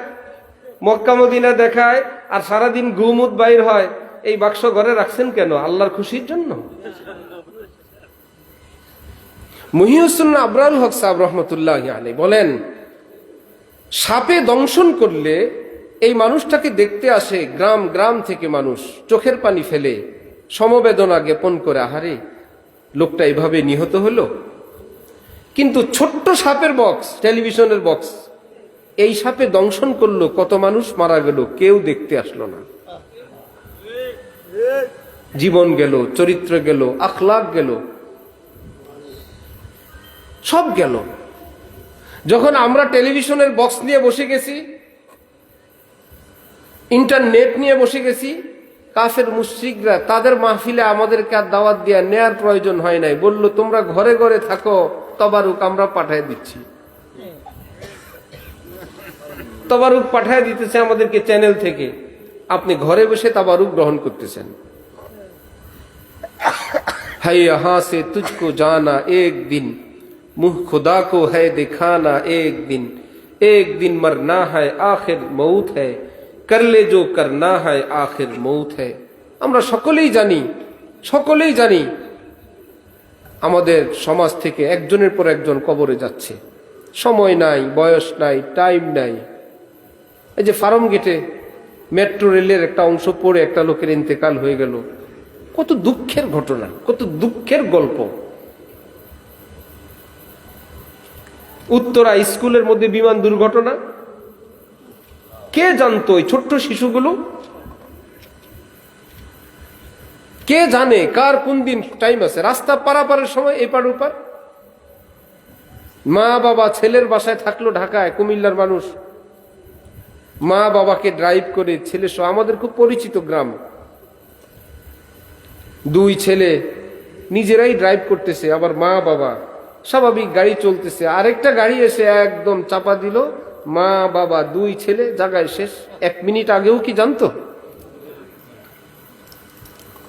মক্কা মদিনা দেখায়, আর সারাদিন গুমুত বাইর হয়, এই বাক্স ঘরে রাখছেন কেন? আল্লাহর খুশির জন্য? মুহিউসুন্নাহ আবরারুল হক সাহেব রহমতুল্লাহি আলাইহি বলেন, সাপে দংশন করলে এই মানুষটাকে দেখতে আসে গ্রাম গ্রাম থেকে মানুষ, চোখের পানি ফেলে সমবেদনা জ্ঞাপন করে, আহারে লোকটা এভাবে নিহত হলো। কিন্তু ছোট্ট সাপের বক্স, টেলিভিশনের বক্স, এই সাপে দংশন করলো, কত মানুষ মারা গেল, কেউ দেখতে আসলো না। জীবন গেল, চরিত্র গেল, আখলাক গেল, সব গেল। যখন আমরা টেলিভিশনের বক্স নিয়ে বসে গেছি, ইন্টারনেট নিয়ে বসে গেছি, কাফের মুশরিকরা তাদের মাহফিলে আমাদেরকে আর দাওয়াত দিয়ে নেয়ার প্রয়োজন হয় নাই, বলল তোমরা ঘরে ঘরে থাকো, তবারুক আমরা পাঠিয়ে দিচ্ছি। তবারুক পাঠিয়ে দিতেছে আমাদেরকে চ্যানেল থেকে, আপনি ঘরে বসে তবারুক গ্রহণ করতেছেন। है यहाँ से तुझको जाना एक दिन, मुँह खुदा को है दिखाना एक दिन मरना है आखिर मौत है, कर ले जो करना है आखिर मौत है। আমরা সকলেই জানি আমাদের সমাজ থেকে একজনের পর একজন কবরে যাচ্ছে, সময় নাই, বয়স নাই, টাইম নাই। এই যে ফার্ম গেটে মেট্রো রেলের একটা অংশ পড়ে একটা লোকের ইন্তেকাল হয়ে গেল, কত দুঃখের ঘটনা, কত দুঃখের গল্প। উত্তরা স্কুলের মধ্যে বিমান দুর্ঘটনা, কে জানতো? ওই ছোট্ট শিশুগুলো, কে জানে কার কোন দিন টাইম আছে? রাস্তা পারাপারের সময় এপার ওপার, মা বাবা ছেলের বাসায় থাকলো ঢাকায়, কুমিল্লার মানুষ, মা বাবাকে ড্রাইভ করে ছেলে সহ, আমাদের খুব পরিচিত গ্রাম, 2 ছেলে নিজেরাই ড্রাইভ করতেছে, আবার মা বাবা স্বাভাবিক গাড়ি চলতেছে, আরেকটা গাড়ি এসে একদম চাপা দিল, মা বাবা 2 ছেলে জায়গায় শেষ। 1 মিনিট আগেও কি জানতো?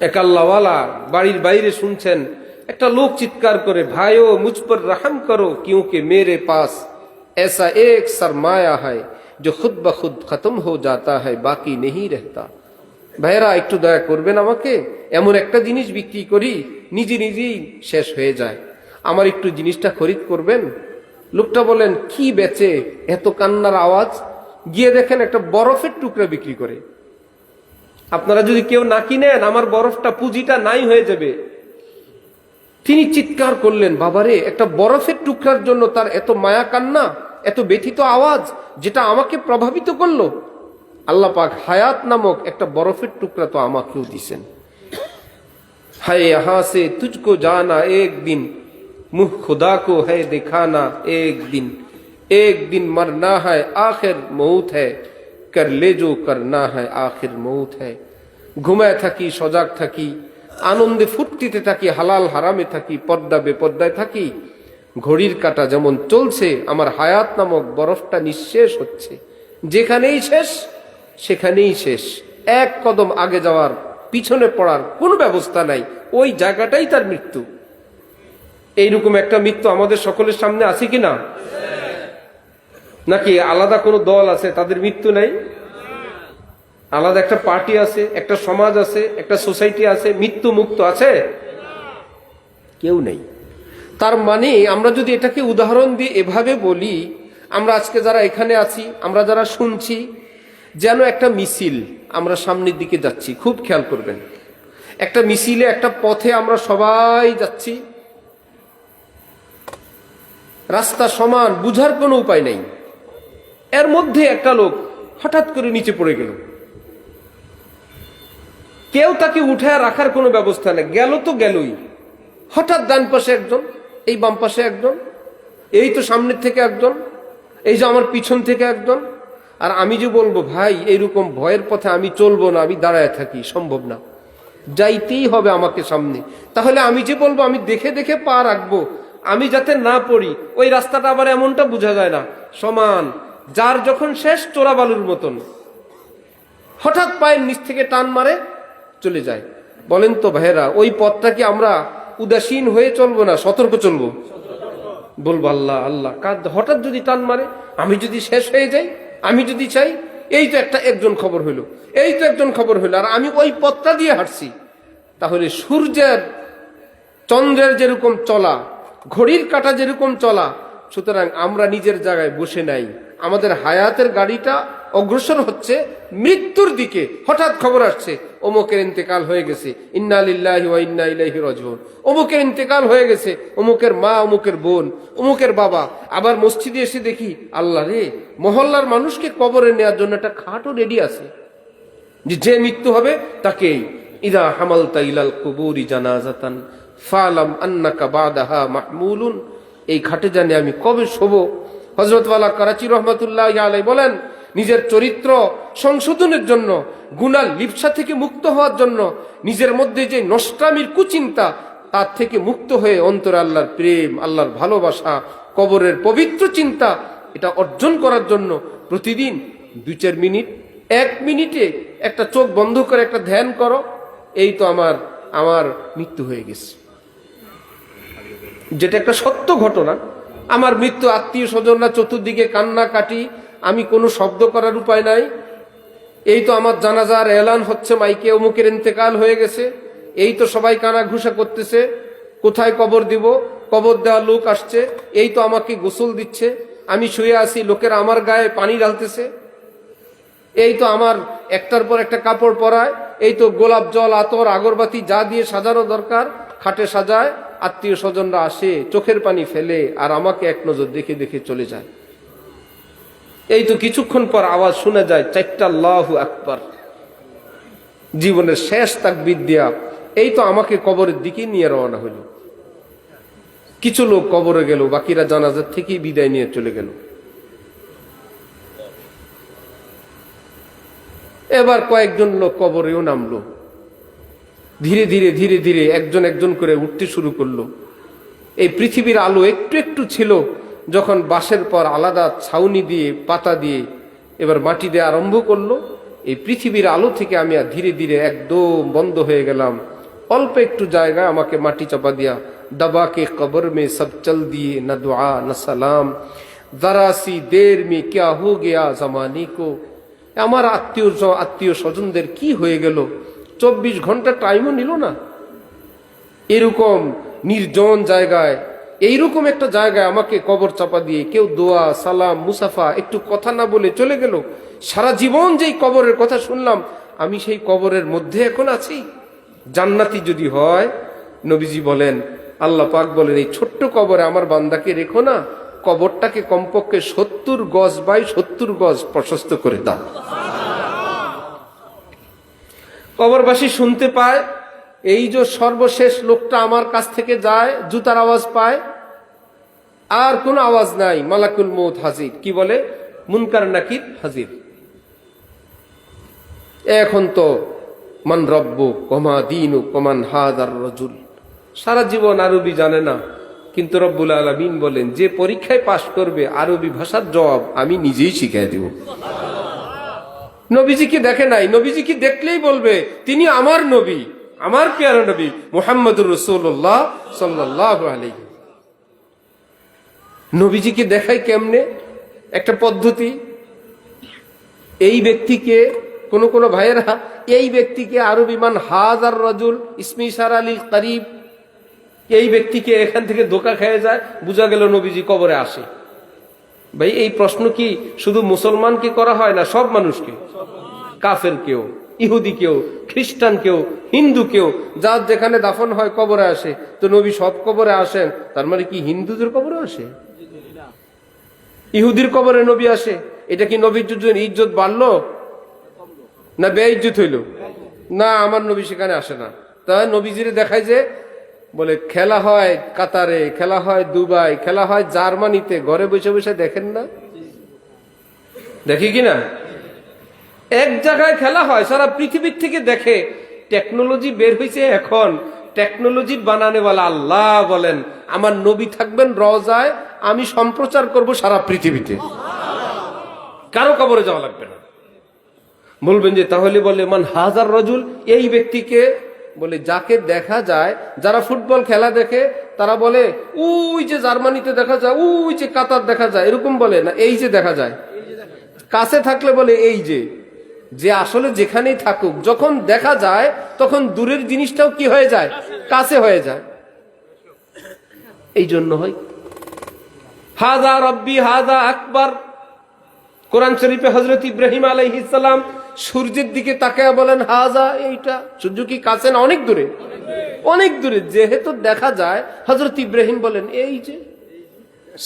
এক আল্লাহওয়ালা বাড়ির বাইরে শুনছেন একটা লোক চিৎকার করে, ভাইও মুঝ পর রহম করো क्योंकि मेरे पास ऐसा एक सरमाया है जो खुद ब खुद खत्म हो जाता है बाकी नहीं रहता। ভাইরা একটু দয়া করবেন আমাকে, এমন একটা জিনিস বিক্রি করি নিজেই শেষ হয়ে যায়, আমার একটু জিনিসটা খরিদ করবেন। লোকটা বলেন কি বেচে? এত কান্নার আওয়াজ। গিয়ে দেখেন একটা বরফের টুকরা বিক্রি করে। আপনারা যদি কেউ না কিনেন, আমার বরফটা পুঁজিটা নাই হয়ে যাবে। তিনি চিৎকার করলেন, বাবারে, একটা বরফের টুকরার জন্য তার এত মায়া কান্না, এত ব্যথিত আওয়াজ, যেটা আমাকে প্রভাবিত করলো। আল্লাহ পাক হায়াত নামক একটা বরফের টুকরা তো আমাকেও দিছেন। হায় यहाँ से तुझको जाना एक दिन, मुँह खुदा को है दिखाना एक दिन मरना है आखिर मौत है, कर ले जो करना है आखिर मौत है। ঘুমায় থাকি, সজাগ থাকি, আনন্দে ফুর্তিতে থাকি, হালাল হারামে থাকি, পর্দা বেপর্দায় থাকি, ঘড়ির কাঁটা যেমন চলছে, আমার হায়াত নামক বরফটা নিঃশেষ হচ্ছে। যেখানেই শেষ সেখানেই শেষ, 1 কদম আগে যাওয়ার, পিছনে পড়ার কোনো ব্যবস্থা নাই, ওই জায়গাটাই তার মৃত্যু। এইরকম একটা মৃত্যু আমাদের সকলের সামনে আছে কিনা? নাকি আলাদা কোনো দল আছে তাদের মৃত্যু নাই? আলাদা একটা পার্টি আছে, একটা সমাজ আছে, একটা সোসাইটি আছে, মৃত্যু মুক্ত আছে? কেউ নেই। তার মানে আমরা যদি এটাকে উদাহরণ দিয়ে এভাবে বলি, আমরা আজকে যারা এখানে আছি, আমরা যারা শুনছি, যেন একটা মিছিল, আমরা সামনের দিকে যাচ্ছি, খুব খেয়াল করবেন। একটা মিছিলে, একটা পথে আমরা সবাই যাচ্ছি, রাস্তা সমান, বুঝার কোনো উপায় নেই। এর মধ্যে একটা লোক হঠাৎ করে নিচে পড়ে গেল, কেউ তাকে উঠায় রাখার কোনো ব্যবস্থা নেই, গেল তো গেলই। হঠাৎ ডান পাশে একজন, এই বাম পাশে একজন, এই তো সামনের থেকে একজন, এই যে আমার পিছন থেকে একজন। আর আমি যে বলবো ভাই এইরকম ভয়ের পথে আমি চলবো না, আমি দাঁড়ায় থাকি, সম্ভব না, যাইতেই হবে আমাকে সামনে। তাহলে আমি যে বলবো আমি দেখে দেখে পা রাখবো, আমি যাতে না পড়ি। ওই রাস্তাটা আবার এমনটা বোঝা যায় না, সমান, যার যখন শেষ চোরা বালুর মতন, হঠাৎ পায়ের নিচ থেকে টান মারে চলে যায়। বলেন তো ভাইয়েরা, ওই পথটা কি আমরা উদাসীন হয়ে চলবো না সতর্ক চলবো? বলবো আল্লাহ আল্লাহ, হঠাৎ যদি টান মারে, আমি যদি শেষ হয়ে যাই, আমি যদি চাই। এই তো একজন খবর হইলো, এই তো একজন খবর হইলো, আর আমি ওই পথটা দিয়ে হাঁটছি। তাহলে সূর্যের চন্দ্রের যেরকম চলা, ঘড়ির কাঁটা যেরকম চলা, সুতরাং আমরা নিজের জায়গায় বসে নাই, আমাদের হায়াতের গাড়িটা অগ্রসর হচ্ছে মৃত্যুর দিকে। হঠাৎ খবর আসছে অমুকের ইন্তেকাল হয়ে গেছে, ইন্না লিল্লাহি ওয়া ইন্না ইলাইহি রাজিউন, অমুকের ইন্তেকাল হয়ে গেছে, অমুকের মা, অমুকের বোন, অমুকের বাবা। আবার মসজিদে এসে দেখি আল্লাহ রে, মহল্লার মানুষকে কবরে নেওয়ার জন্য একটা খাটও রেডি আছে, যে মৃত্যু হবে তাকেই। ইদা হামালতা ইলাল কুবুরি জানাজাতান ফালাম আন্নাকা বাদাহা মাহমুলুন, এই খাটে জানি আমি কবে শোবো। হযরত ওয়ালা করাচি রহমাতুল্লাহি আলাইহি বলেন, নিজের চরিত্র সংশোধনের জন্য, গুনাহ লিপ্সা থেকে মুক্ত হওয়ার জন্য, নিজের মধ্যে যে নষ্টামির কুচিন্তা, তার থেকে মুক্ত হয়ে অন্তরে আল্লাহর প্রেম, আল্লাহর ভালোবাসা, কবরের পবিত্র চিন্তা, এটা অর্জন করার জন্য প্রতিদিন 2-4 মিনিট, 1 মিনিটে একটা চোখ বন্ধ করে একটা ধ্যান করো, এই তো আমার মৃত্যু হয়ে গেছে। যেটা একটা সত্য ঘটনা, আমার মৃত্যু, আত্মীয় স্বজনরা চতুর্দিকে কান্না কাটি, আমি কোনো শব্দ করার উপায় নাই। এই তো আমার জানাজার এলান হচ্ছে মাইকে, অমুকের ইন্তেকাল হয়ে গেছে, এই তো সবাই কানা ঘুষা করতেছে, কোথায় কবর দিব, কবর দেওয়ার লোক আসছে, এই তো আমাকে গোসল দিচ্ছে, আমি শুয়ে আছি, লোকেরা আমার গায়ে পানি ঢালতেছে, এই তো আমার একটার পর একটা কাপড় পরায়, এই তো গোলাপ জল, আতর, আগরবাতি যা দিয়ে সাজানো দরকার খাটে সাজায়, আত্মীয় স্বজনরা আসে, চোখের পানি ফেলে, আর আমাকে এক নজর দেখে দেখে চলে যায়। এই তো কিছুক্ষণ পর আওয়াজ শোনা যায় 4টা আল্লাহু আকবার, জীবনের শেষ তাকবীর দেয়া, এই তো আমাকে কবরের দিকে নিয়ে রওনা হইল। কিছু লোক কবরে গেল, বাকিরা জানাজার থেকেই বিদায় নিয়ে চলে গেল। এবার কয়েকজন লোক কবরেও নামলো, ধীরে ধীরে ধীরে ধীরে একজন একজন করে উঠতে শুরু করলো। এই পৃথিবীর আলো একটু একটু ছিল, যখন বাঁশের পর আলাদা ছাউনি দিয়ে, পাতা দিয়ে এবার মাটি দিয়ে আরম্ভ করলো, এই পৃথিবীর আলো থেকে আমি ধীরে ধীরে একদম বন্ধ হয়ে গেলাম। অল্প একটু জায়গায় আমাকে মাটি চাপা দিয়া, দবা কে কবর মে সব চল দিয়ে, না দুআ না সালাম, জরা সি দের মে ক্যা হো গয়া জামানে কো। আমার আত্মীয় স্বজনদের কি হয়ে গেল, 24 ঘন্টা টাইমও নিল না। এরকম নির্জন জায়গায়, এইরকম একটা জায়গায় আমাকে কবর চাপা দিয়ে কেউ দোয়া, সালাম, মুসাফা, একটু কথা না বলে চলে গেল। সারা জীবন যেই কবরের কথা শুনলাম, আমি সেই কবরের মধ্যে এখন আছি। জান্নাতি যদি হয়, নবীজি বলেন, আল্লাহ পাক বলেন, এই ছোট্ট কবরে আমার বান্দাকে রেখো না, কবরটাকে কমপক্ষে 70 গজ বাই 70 গজ প্রশস্ত করে দাও। কবরবাসী শুনতে পায়, এই যে সর্বশেষ লোকটা আমার কাছ থেকে যায়, জুতার আওয়াজ পায়, আর কোনো আওয়াজ নাই, মালাকুল মউত হাজির। কি বলে? মুনকার নাকির হাজির। এখন তো মান রব্বু কমা দীনু কমান হাদার রাজুল, সারা জীবন আরবি জানে না, কিন্তু রব্বুল আলামিন বলেন, যে পরীক্ষায় পাশ করবে আরবি ভাষার জবাব আমি নিজেই শিখিয়ে দেব। নবীজিকে দেখে নাই, নবীজিকে দেখলেই বলবে তিনি আমার নবী, আমার প্যারা নবী মুহাম্মদুর রাসূলুল্লাহ সাল্লাল্লাহু আলাইহি। নবীজিকে দেখাই কেমনে? একটা পদ্ধতি। এই ব্যক্তিকে কোন ভাইয়েরা, এই ব্যক্তিকে আরবি মান হাজার রাজুল ইসমি ইশারা লিল করিব, এই ব্যক্তিকে এখান থেকে ধোঁকা খেয়ে যায়, বোঝা গেল নবীজি কবরে আসে। ভাই এই প্রশ্ন কি শুধু মুসলমানকে করা হয় না সব মানুষকে? কাফের কেউ, ইহুদি কেউ, খ্রিস্টান কেউ, হিন্দু কেউ, যার যেখানে দাফন হয় কবরে আসে। তো নবী সব কবরে আসেন, তার মানে কি হিন্দুদের কবরে আসে? ইহুদির কবরে নবী আসে, এটা কি নবীর ইজ্জত বাড়লো না বেইজ্জত হইল? না, আমার নবী সেখানে আসে না। তাই নবীজিরে দেখায় যে বলে খেলা হয় কাতারে, খেলা হয় দুবাই, খেলা হয় জার্মানিতে, ঘরে বসে বসে দেখেন না? দেখি কিনা? এক জায়গায় খেলা হয়, সারা পৃথিবীর থেকে দেখে। টেকনোলজি বের হয়েছে এখন, টেকনোলজি বানানেওয়ালা আল্লাহ বলেন আমার নবী থাকবেন রওজায়, আমি সম্প্রচার করব সারা পৃথিবীতে, কারো কবরে যাওয়া লাগবে না। বলবেন যে তাহলে বলে মান হাজার রজুল, এই ব্যক্তিকে বলে যাকে দেখা যায়, যারা ফুটবল খেলা দেখে তারা বলে ওই যে জার্মানিতে দেখা যায়, ওই যে কাতার দেখা যায়, এরকম বলে না, এই যে দেখা যায়। কাছে থাকলে বলে এই যে, যে আসলে যেখানেই থাকুক যখন দেখা যায় তখন দূরের জিনিসটাও কি হয়ে যায়, কাছে হয়ে যায়। এই জন্য হয় হাজা রব্বি হাজা আকবার। কোরআন শরীফে হযরত ইব্রাহিম আলাইহিস সালাম সূর্যের দিকে তাকায়া বলেন হাজা, এইটা। সূর্য কি কাছে না অনেক দূরে? অনেক দূরে। যেহেতু দেখা যায় হযরত ইব্রাহিম বলেন এই যে।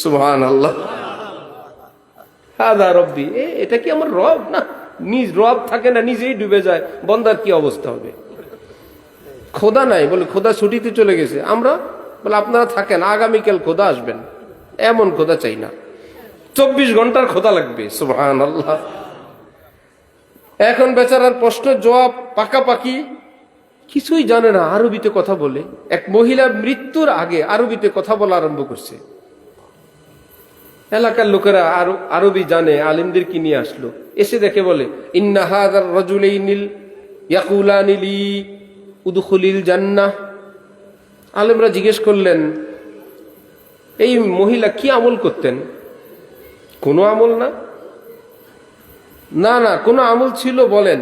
সুবহানাল্লাহ। হাজা রব্বি, এটা কি আমার রব? না, নিজ রব থাকে না, নিজেই ডুবে যায়, বন্দার কি অবস্থা হবে? খোদা নাই, বলে খোদা ছুটিতে চলে গেছে। আমরা বলে আপনারা থাকেন, আগামীকাল খোদা আসবেন। এমন খোদা চাই না, 24 ঘন্টার খোদা লাগবে। সুবহানাল্লাহ। এখন বেচারার প্রশ্নের জবাব পাকাপাকি কিছুই জানে না, আরবিতে কথা বলে। এক মহিলা মৃত্যুর আগে আরবিতে কথা বলা আরম্ভ করছে। এলাকার লোকেরা আরবি জানে, আলিমদের কি নিয়ে আসলো, এসে দেখে বলে ইন্না হাযার রাজুলাইনিল ইয়াকুলানি লি উদখুলিল জান্নাহ। আলেমরা জিজ্ঞেস করলেন এই মহিলা কি আমল করতেন? কোনো আমল না। না না, কোনো আমল ছিল বলেন।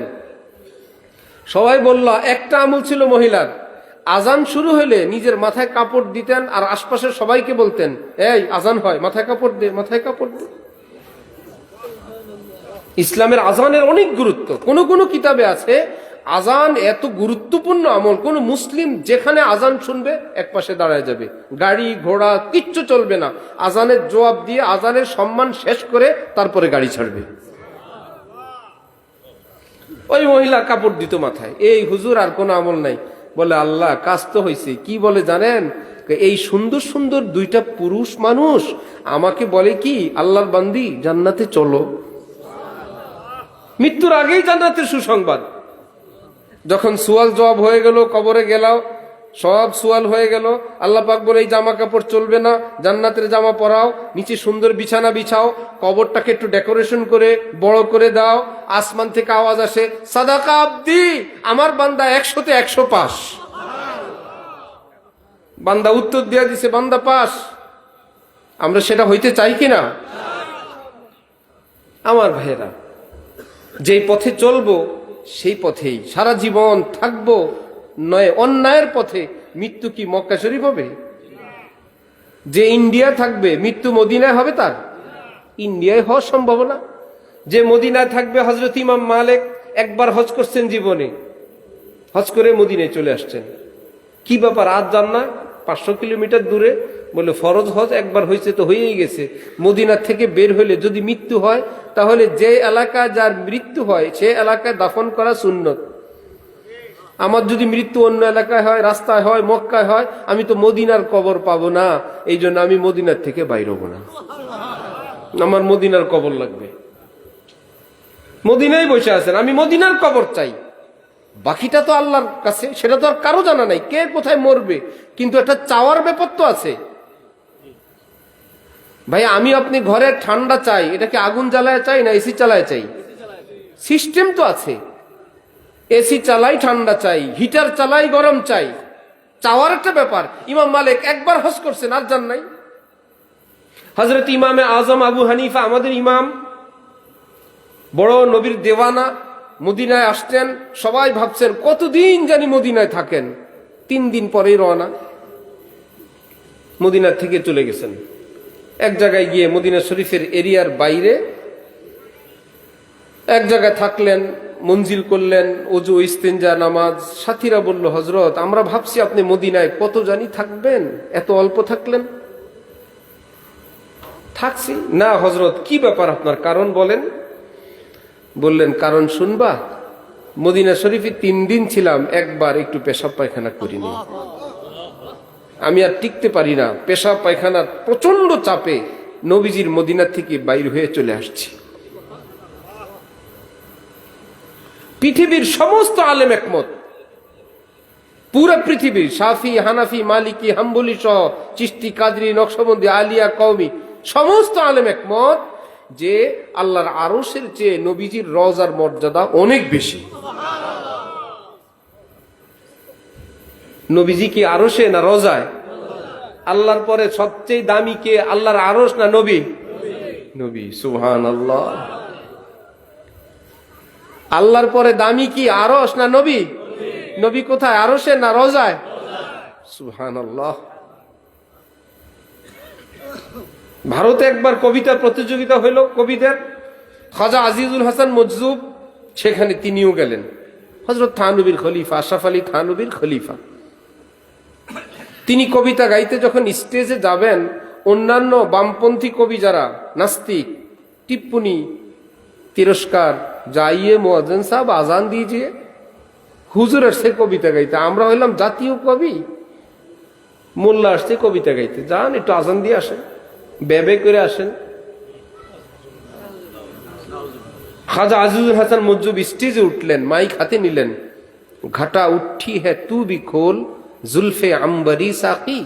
সবাই বলল একটা আমল ছিল মহিলার, আজান শুরু হলে নিজের মাথায় কাপড় দিতেন আর আশপাশের সবাইকে বলতেন এই আজান হয়, মাথায় কাপড় দে, মাথায় কাপড় দে। ইসলামের আজানের অনেক গুরুত্ব। কোন কোন কিতাবে আছে আজান এত গুরুত্বপূর্ণ আমল, কোন মুসলিম যেখানে আজান শুনবে এক পাশে দাঁড়ায় যাবে, গাড়ি ঘোড়া কিচ্ছু চলবে না, আজানের জবাব দিয়ে আজানের সম্মান শেষ করে তারপরে গাড়ি ছাড়বে। ওই মহিলা কাপড় দিত মাথায়। এই হুজুর আর কোন আমল নাই। বলে আল্লাহ, কাজ তো হয়েছে। কি বলে জানেন? এই সুন্দর সুন্দর দুইটা পুরুষ মানুষ আমাকে বলে কি আল্লাহর বান্দি জান্নাতে চলো। মৃত্যুর আগেই জান্নাতের সুসংবাদ। যখন সুয়াল জবাব হয়ে গেল, কবরে গেলাও, সব সুয়াল হয়ে গেল, আল্লাহ পাক বলে এই জামা কাপড় চলবে না, জান্নাতের জামা পরাও, নিচে সুন্দর বিছানা বিছাও, কবরটাকে একটু ডেকোরেশন করে বড় করে দাও। আসমান থেকে আওয়াজ আসে সাদাকা আব্দি, আমার বান্দা 100-তে 100 পাস। বান্দা উত্তর দিয়ে দিছে বান্দা পাস। আমরা সেটা হইতে চাই কিনা? আমার ভাইয়েরা, যেই পথে চলবো সেই পথেই সারা জীবন থাকবো, নয় অন্যায়ের পথে। মৃত্যু কি মক্কা শরীফ হবে? যে ইন্ডিয়া থাকবে মৃত্যু মদিনায় হবে? তার ইন্ডিয়ায় হওয়ার সম্ভাবনা। যে মদিনায় থাকবে, হযরত ইমাম মালিক একবার হজ করছেন জীবনে, হজ করে মদিনায় চলে আসছেন। কি ব্যাপার, আজ যান না? 500 কিলোমিটার দূরে। বলে ফরজ হজ একবার হয়েছে তো হয়েই গেছে। মদিনা থেকে বের হলে যদি মৃত্যু হয়, তাহলে যে এলাকা যার মৃত্যু হয় সে এলাকায় দাফন করা সুন্নত। আমার যদি মৃত্যু অন্য এলাকায় হয়, রাস্তায় হয়, মক্কায় হয়, আমি তো মদিনার কবর পাবো না। এই জন্য আমি মদিনার থেকে বাইর হবো না, আমার মদিনার কবর লাগবে। মদিনায় বসে আছেন, আমি মদিনার কবর চাই। বাকিটা তো আল্লাহর কাছে, সেটা তো আর কারো জানা নাই কে কোথায় মরবে, কিন্তু একটা চাওয়ার ব্যাপার তো আছে। ভাই আমি আপনি ঘরে ঠান্ডা চাই, এটাকে আগুন জ্বালায় চাই না এসি চালায় চাই? সিস্টেম তো আছে, এসি চালাই ঠান্ডা চাই, হিটার চালাই গরম চাই। চাওয়ার একটা ব্যাপার। ইমাম মালিক একবার হজ করছেন, আর জান নাই। হযরত ইমামে আজম আবু হানিফা, আমাদের ইমাম, বড় নবীর দেওয়ানা, মদিনায় আসতেন। সবাই ভাবছেন কতদিন জানি মদিনায় থাকেন। 3 দিন পরেই রওনা। মদিনা থেকে চলে গেছেন। এক জায়গায় গিয়ে মদিনা শরীফের এরিয়ার বাইরে এক জায়গায় থাকলেন, মঞ্জিল করলেন, ওযু ইস্তেঞ্জা নামাজ। সাথীরা বলল, হযরত আমরা ভাবছি আপনি মদিনায় কত জানি থাকবেন, এত অল্প থাকলেন। থাকছি না হযরত, কি ব্যাপার আপনার, কারণ বলেন। বললেন, কারণ শুনবা? মদিনা শরীফে 3 দিন ছিলাম, একবার একটু পেশাব পায়খানা করিনি। আমি আর টিকতে পারি না, পেশাব পায়খানার প্রচন্ড চাপে নবীজির মদিনা থেকে বাইর হয়ে চলে আসছি। পৃথিবীর সমস্ত আলেম একমত, পুরা পৃথিবীর শাফি, হানাফি, মালিকি, হাম্বলি সহ চিশতি, কাদরি, নকশবন্দি, আলিয়া, কওমি সমস্ত আলেম একমত যে আল্লাহর আরশের চেয়ে নবীজির রওজার মর্যাদা অনেক বেশি। নবীজি কি আরশে না রওজায়? আল্লাহর পরে সবচেয়ে দামি কে, আল্লাহর আরশ না নবী? নবী। সুবহানাল্লাহ। আল্লাহর পরে দামি কি আরশ না নবী? নবী কোথায়, আরশে না রওজায়? সুবহানাল্লাহ। ভারতে একবার কবিতা প্রতিযোগিতা হইল কবিদের, খাজা আজিজুল হাসান মজজুব, সেখানে তিনিও গেলেন। হযরত থানবীর খলিফা, আশরাফ আলী থানবীর খলিফা, তিনি কবিতা গাইতে যখন স্টেজে যাবেন, অন্যান্য বামপন্থী কবি যারা নাস্তিক, টিপ্পনি, তিরস্কার, যাইয়ে মুয়াজ্জিন সাহেব আজান দিজিয়ে, হুজুর আসছে কবিতা গাইতে, আমরা হইলাম জাতীয় কবি, মোল্লা আসছে কবিতা গাইতে, যান একটু আজান দিয়ে আসেন, বেবে করে আসেন। খাজা আজিজুল হাসান মজজুব স্টেজে উঠলেন, মাইক হাতে নিলেন, ঘাটা উঠি হ্যাঁ তু भी खोल जुल्फे अंबरी साकी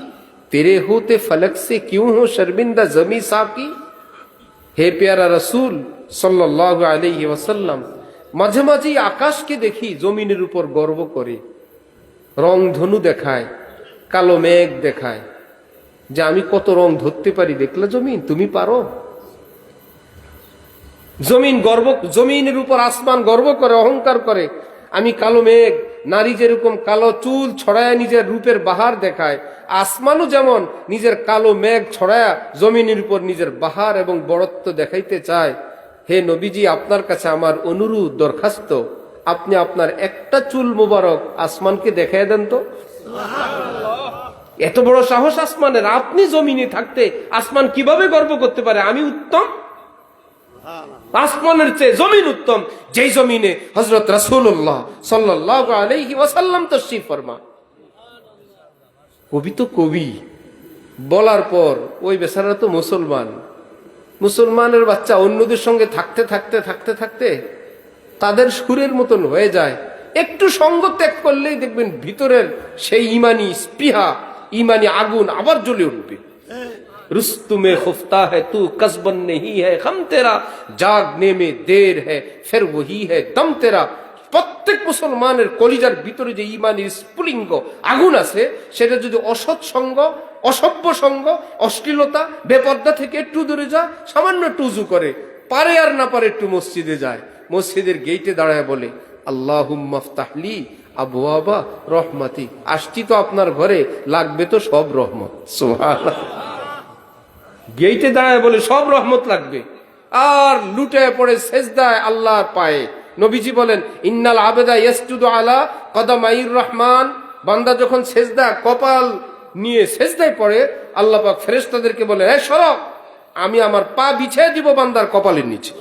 तेरे होते फलक से क्यों हो शर्मिंदा जमी साकी। হে প্যারা রাসূল সাল্লাল্লাহু আলাইহি ওয়াসাল্লাম, মাঝে মাঝে আকাশকে দেখি জমিনের উপর গর্ব করে, রং ধনু দেখায়, কালো মেঘ দেখায়, যে আমি কত রং ধরতে পারি, দেখলে জমিন তুমি পারো? জমিন গর্ব, জমিনের উপর আসমান গর্ব করে, অহংকার করে, আমি কালো মেঘ। নারী যেরকম কালো চুল ছড়ায় নিজের রূপের বাহার দেখায়, আসমানও যেমন নিজের কালো মেঘ ছড়ায়া জমিনের উপর নিজের বাহার এবং বড়ত্ব দেখাইতে চায়। হে নবীজি, আপনার কাছে আমার অনুরোধ, দরখাস্ত, আপনি আপনার একটা চুল মুবারক আসমানকে দেখায় দেন তো। এত বড় সাহস আসমানের, আপনি জমিনে থাকতে আসমান কিভাবে গর্ব করতে পারে আমি উত্তম? আসমানের চেয়ে জমিন উত্তম, যেই জমিনে হযরত রাসূলুল্লাহ সাল্লাল্লাহু আলাইহি ওয়াসাল্লাম তাশরীফ ফরমা। কবি তো কবি বলার পর ওই বেচারা তো মুসলমান, মুসলমানের বাচ্চা অন্যদের সঙ্গে থাকতে থাকতে থাকতে থাকতে তাদের সুরের মতন হয়ে যায়। একটু সঙ্গ ত্যাগ করলেই দেখবেন ভিতরের সেই ইমানি স্পৃহা, ইমানি আগুন আবার জ্বলে উঠবে। रुस्तुमे खुफ्ता है तू कसबन नहीं है खम तेरा जागने में देर है फिर वही है दम तेरा। প্রত্যেক মুসলমানের কলিজার ভিতরে যে ইমানের স্ফুলিঙ্গ আগুন আছে, সেটা যদি অসৎ সঙ্গ, অসভ্য সঙ্গ, অশ্লীলতা, বেপর্দা থেকে একটু দূরে যায়, সামান্য একটু উজু করে, পারে আর না পারে একটু মসজিদে যায়, মসজিদের গেটে দাঁড়ায় বলে আল্লাহুম্মা ফতাহলি আবওয়াবা রহমাতি, আসছি তো আপনার ঘরে, লাগবে তো সব রহমত। সুবহানাল্লাহ। গেইটে দাঁড়ায় বলে সব রহমত লাগবে, আর লুটে পড়ে সেজদায় আল্লাহর পায়ে। নবীজি বলেন ইন্নাল আবেদা ইয়াসজুদু আলা কদামাইর রহমান, বান্দা যখন সেজদা কপাল নিয়ে সেজদায় পড়ে, আল্লাহ পাক ফেরেশতাদেরকে বলে, হে সরো, আমি আমার পা বিছিয়ে দিব বান্দার কপালের নিচে।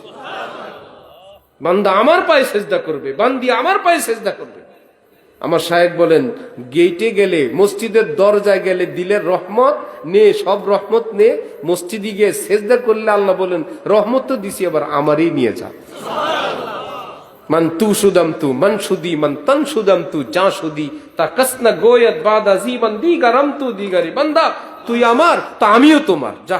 বান্দা আমার পায়ে সেজদা করবে, বান্দি আমার পায়ে সেজদা করবে। আমার শায়েখ বলেন, গেইটে গেলে, মসজিদের দরজায় গেলে দিলের রহমত নে, সব রহমত নে, মসজিদে গিয়ে সেজদা করলে আল্লাহ বলেন রহমত তো দিছি, আবার আমারই নিয়ে যা। মান তু সুদাম তু মান সুদি মান তন সুদাম তু যা সুদি তা কসনা গোয়ত বাদা জীবন দিগারাম তু দিগারি। বান্দা তুই আমার, তা আমিও তোমার, যা।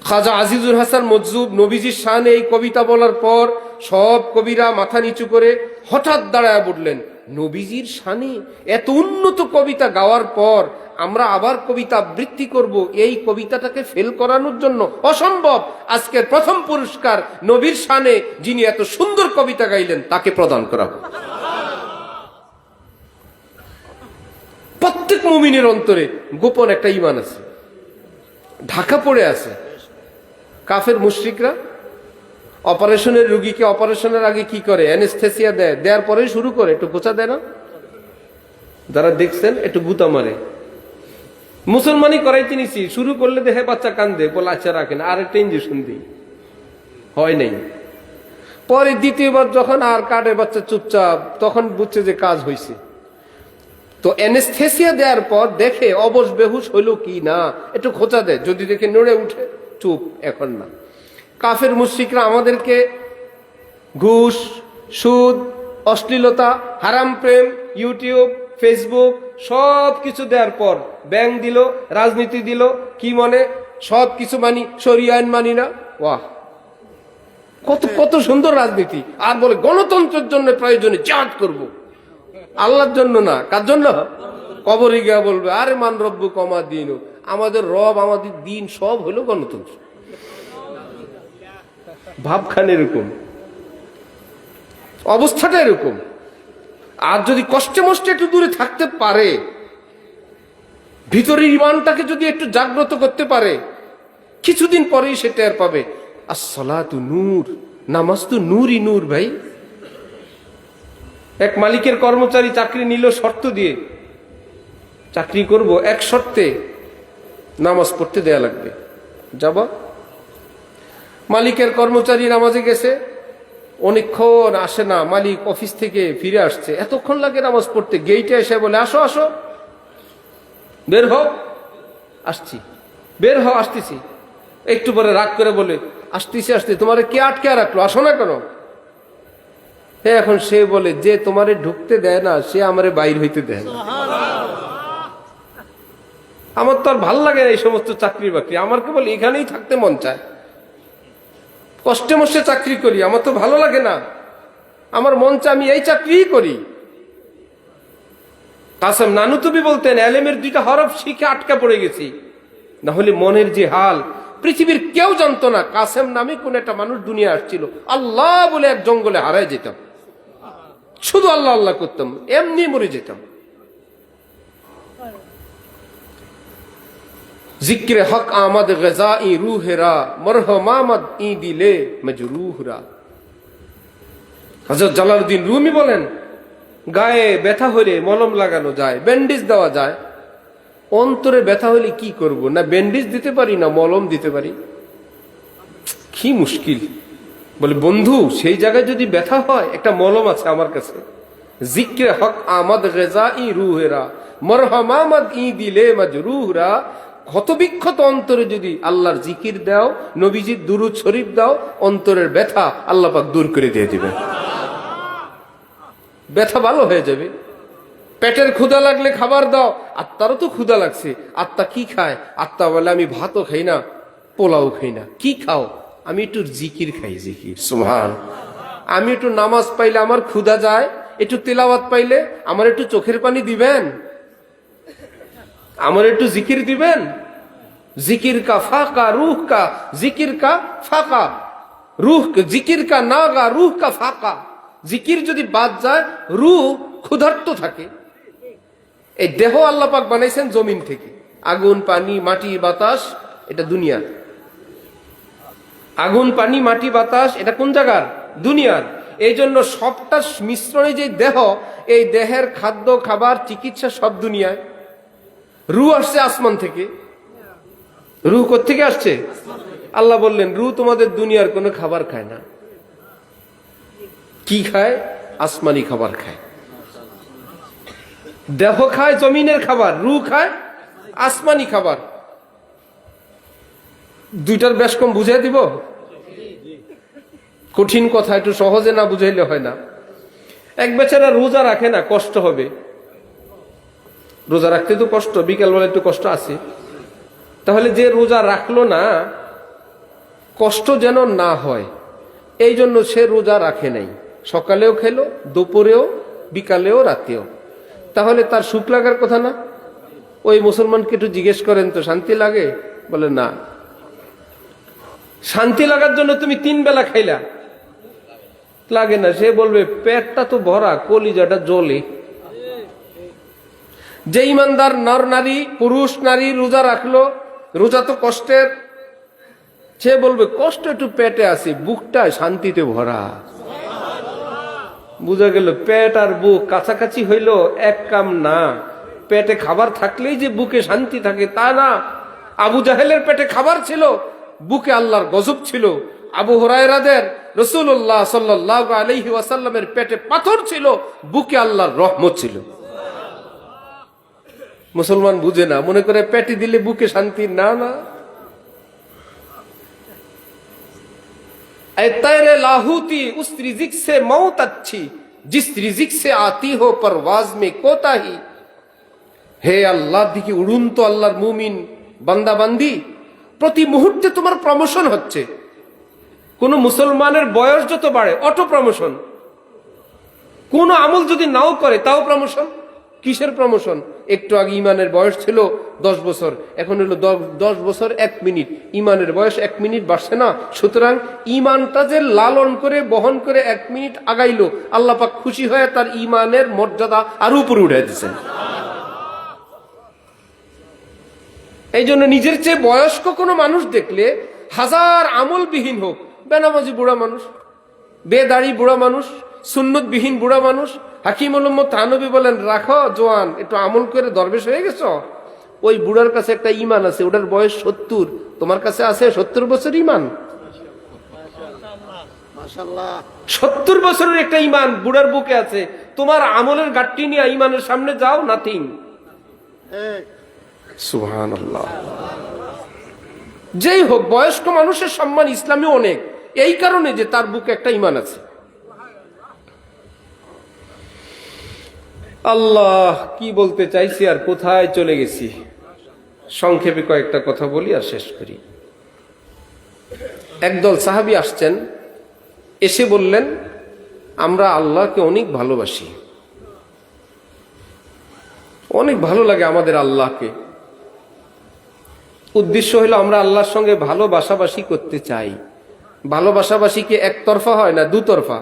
খাজা আজিজুল হাসান মজজুব নবীজির শানে এই কবিতা বলার পর সব কবিরা মাথা নিচু করে হঠাৎ দাঁড়ায় বললেন, নবীজির শানে এত উন্নত কবিতা গাওয়ার পর আমরা আবার কবিতা আবৃত্তি করব, এই কবিতাটাকে ফেল করানোর জন্য অসম্ভব। আজকের প্রথম পুরস্কার নবীর শানে যিনি এত সুন্দর কবিতা গাইলেন তাকে প্রদান করা হবে। প্রত্যেক মুমিনের অন্তরে গোপন একটা ঈমান আছে, ঢাকা পড়ে আছে। কাফের মুশরিকরা অপারেশনের রোগীকে অপারেশনের আগে কি করে? অ্যানেস্থেসিয়া দেয়, দেওয়ার পরেই শুরু করে, একটু গোছা দেয় না? যারা দেখছেন একটু গুতা মারে। মুসলমানই করাইতে নিছি, শুরু করলে দেখে বাচ্চা কান্দে, বলে আচ্ছা রাখেন, আর একটা ইঞ্জেকশন দিই, হয় নাই। পরে দ্বিতীয়বার যখন আর কাটে বাচ্চা চুপচাপ, তখন বুঝছে যে কাজ হয়েছে। তো অ্যানেস্থেসিয়া দেওয়ার পর দেখে অবশ বেহুশ হইল কি না, একটু খোঁচা দেয়, যদি দেখে নড়ে উঠে চুপ, এখন না। কাফের মুশরিকরা আমাদেরকে ঘুষ, সুদ, অশ্লীলতা, হারাম প্রেম, ইউটিউব, ফেসবুক সব কিছু দেওয়ার পর ব্যাংক দিল, রাজনীতি দিল, কি মনে সব কিছু মানি, শরিয়া আইন মানি না। ওয়াহ, কত কত সুন্দর রাজনীতি। আর বলে গণতন্ত্রের জন্য প্রয়োজনে জিহাদ করব, আল্লাহর জন্য না। কার জন্য? কবরে গিয়া বলবে আরে মান রব্বু কমা দিন, আমাদের রব আমাদের দিন সব হলো গণতন্ত্র। ভাবখান এরকম, অবস্থাটা এরকম। আর যদি কষ্টে মষ্টে একটু দূরে থাকতে পারে, ভিতরের ঈমানটাকে যদি একটু জাগ্রত করতে পারে, কিছুদিন পরেই সে টের পাবে আসসালাতু নূর, নামাজ তো নূরই নূর। ভাই, এক মালিকের কর্মচারী চাকরি নিল শর্ত দিয়ে, চাকরি করব এক শর্তে, নামাজ পড়তে দেয়া লাগবে। যাবা, মালিকের কর্মচারী নামাজে গেছে, অনেকক্ষণ আসে না, মালিক অফিস থেকে ফিরে আসছে, এতক্ষণ লাগে নামাজ পড়তে। গেইটে এসে বলে আসো আসো, বের হও। আসছি, বের হও, আসতেছি। একটু পরে রাগ করে বলে আসতেছি আসতে, তোমারে কে আটকে রাখলো, আসো না কেন? এখন সে বলে যে তোমারে ঢুকতে দেয় না, সে আমারে বাইর হইতে দেয় না। আমার তো আর ভাল লাগে না এই সমস্ত চাকরি বাকরি, আমার কেবল এখানেই থাকতে মন চায়। কষ্টে মষ্টে চাকরি করি, আমার তো ভালো লাগে না, আমার মন চায় আমি এই চাকরিই করি। কাসেম নানুতুবি বলতেন, এলেমের দুইটা হরফ শিখে আটকা পড়ে গেছি, না হলে মনের যে হাল, পৃথিবীর কেউ জানতো না কাসেম নামে কোন একটা মানুষ দুনিয়া আসছিল। আল্লাহ বলে এক জঙ্গলে হারায় যেতাম, শুধু আল্লাহ আল্লাহ করতাম, এমনি মরে যেতাম। জিক্রে হক আমাদ গজাই রুহেরা, মরহমামদ ই দিলে মজরুহরা। হযরত জালালউদ্দিন রুমি বলেন, গায়ে ব্যথা হলে মলম লাগানো যায়, ব্যান্ডেজ দেওয়া যায়। অন্তরে ব্যথা হলে কি করব? না ব্যান্ডেজ দিতে পারি, না মলম দিতে পারি। কি মুশকিল। বলে বন্ধু, সেই জায়গায় যদি ব্যথা হয়, একটা মলম আছে আমার কাছে, জিক্রে হক আমাদ গজাই রুহেরা, মরহমামদ ই দিলে মজরুহরা। ক্ষতবিক্ষত অন্তরে যদি আল্লাহর জিকির দাও, নবীজির দুরূদ শরীফ দাও, অন্তরের ব্যথা আল্লাহ পাক দূর করে দিয়ে দিবেন, ব্যথা ভালো হয়ে যাবে। পেটের ক্ষুধা লাগলে খাবার দাও, আত্মারও তো ক্ষুধা লাগছে, আত্মা কি খায়? আত্মা বলে আমি ভাতও খাই না, পোলাও খাই না। কি খাও? আমি একটু জিকির খাই, জিকির। সুবহান। আমি একটু নামাজ পাইলে আমার ক্ষুধা যায়, একটু তেলাওয়াত পাইলে আমার একটু চোখের পানি দিবেন, আমার একটু জিকির দিবেন। জিকির কা ফাঁকা রুহ কা, জিকির কা ফাঁকা রুহ, জিকির কা নাগা রুহ কা ফাঁকা। জিকির যদি বাদ যায়, রুহ ক্ষুধার্ত থাকে। এই দেহ আল্লাহ পাক বানাইছেন জমিন থেকে, আগুন পানি মাটি বাতাস, এটা দুনিয়ার। আগুন পানি মাটি বাতাস, এটা কোন জায়গার? দুনিয়ার। এই জন্য সবটা মিশ্রণে যে দেহ, এই দেহের খাদ্য খাবার চিকিৎসা সব দুনিয়ায়। রুহ আসছে আসমান থেকে। রুহ কোত্থেকে আসছে? আল্লাহ বললেন রুহ তোমাদের দুনিয়ার কোনো খাবার খায় না। কি খায়? আসমানি খাবার খায়। দেহ খায় জমিনের খাবার, রুহ খায় আসমানি খাবার। দুইটার বেশ কম বুঝাই দিব? কঠিন কথা, একটু সহজে না বুঝাইলে হয় না। এক বেচারা রোজা রাখে না, কষ্ট হবে। রোজা রাখতে তো কষ্ট, বিকেলবেলা একটু কষ্ট আছে। তাহলে যে রোজা রাখলো না, কষ্ট যেন না হয়, এই জন্য সে রোজা রাখে নাই। সকালেও খেলো, দুপুরেও, বিকালেও, রাতেও। তাহলে তার সুখ লাগার কথা না? ওই মুসলমানকে একটু জিজ্ঞেস করেন তো, শান্তি লাগে? বলে না। শান্তি লাগার জন্য তুমি 3 বেলা খাইলা, লাগে না। সে বলবে পেটটা তো ভরা, কলিজাটা জ্বলে। যে ইমানদার নর নারী পুরুষ নারী রোজা রাখলো, রোজা তো কষ্টের, সে বলবে কষ্ট একটু পেটে আছে, বুকটা শান্তিতে ভরা। বুঝা গেল পেট আর বুক কাছাকাছি হইল এক কাম না। পেটে খাবার থাকলেই যে বুকে শান্তি থাকে তা না। আবু জাহেলের পেটে খাবার ছিল, বুকে আল্লাহর গজব ছিল। আবু হুরায়রাদের রাসূলুল্লাহ সাল্লাল্লাহু আলাইহি ওয়াসাল্লামের পেটে পাথর ছিল, বুকে আল্লাহর রহমত ছিল। মুসলমান বুঝে না, মনে করে পেটে দিলে বুকে শান্তি, না না। तैरे लाहूती उस रिजिक से मौत अच्छी जिस रिजिक से आती हो परवाज में कोताही। হে আল্লাহর দিকে উড়ুন তো আল্লাহর মুমিন বান্দা বান্দি, প্রতি মুহূর্তে তোমার প্রমোশন হচ্ছে। কোন মুসলমানের বয়স যত বাড়ে অটো প্রমোশন, কোন আমল যদি নাও করে তাও প্রমোশন। কিসের প্রমোশন? একটু আগে ইমানের বয়স ছিল 10 বছর, এখন হলো 10 বছর 1 মিনিট, ইমানের বয়স 1 মিনিট বাড়ছে না। সুতরাং ইমানটা যে লালন করে বহন করে 1 মিনিট আগাইলো, আল্লাহ পাক খুশি হয়ে তার ইমানের মর্যাদা আরো উপরে উঠে দিয়েছেন। এই জন্য নিজের চেয়ে বয়স্ক কোনো মানুষ দেখলে, হাজার আমলবিহীন হোক, বেনামাজি বুড়া মানুষ, বেদাড়ি বুড়া মানুষ, সুন্নতবিহীন বুড়া মানুষ, হাকিমুল উম্মত থানবী বলেন রাখো জোয়ান, একটু আমল করে দরবেশ হয়ে গেছ। ওই বুড়ার কাছে একটা ইমান আছে, ওটার বয়স 70, তোমার কাছে আছে 70 বছর ইমান। 70 বছরের একটা ইমান বুড়ার বুকে আছে, তোমার আমলের গাঠটি নিয়ে ইমানের সামনে যাও, নাথিং। সুবহানাল্লাহ। যেই হোক, বয়স্ক মানুষের সম্মান ইসলামে অনেক, এই কারণে যে তার বুকে একটা ইমান আছে। আল্লাহ কি বলতে চাইছি আর কোথায় চলে গেছি, সংক্ষেপে কয়েকটা কথা বলি আর শেষ করি। একদল সাহাবী আসছেন, এসে বললেন আমরা আল্লাহকে অনেক ভালোবাসি, অনেক ভালো লাগে আমাদের আল্লাহকে। উদ্দেশ্য হলো আমরা আল্লাহর সঙ্গে ভালোবাসাবাসি করতে চাই। ভালোবাসাবাসি কি একতরফা হয় না দুতরফা?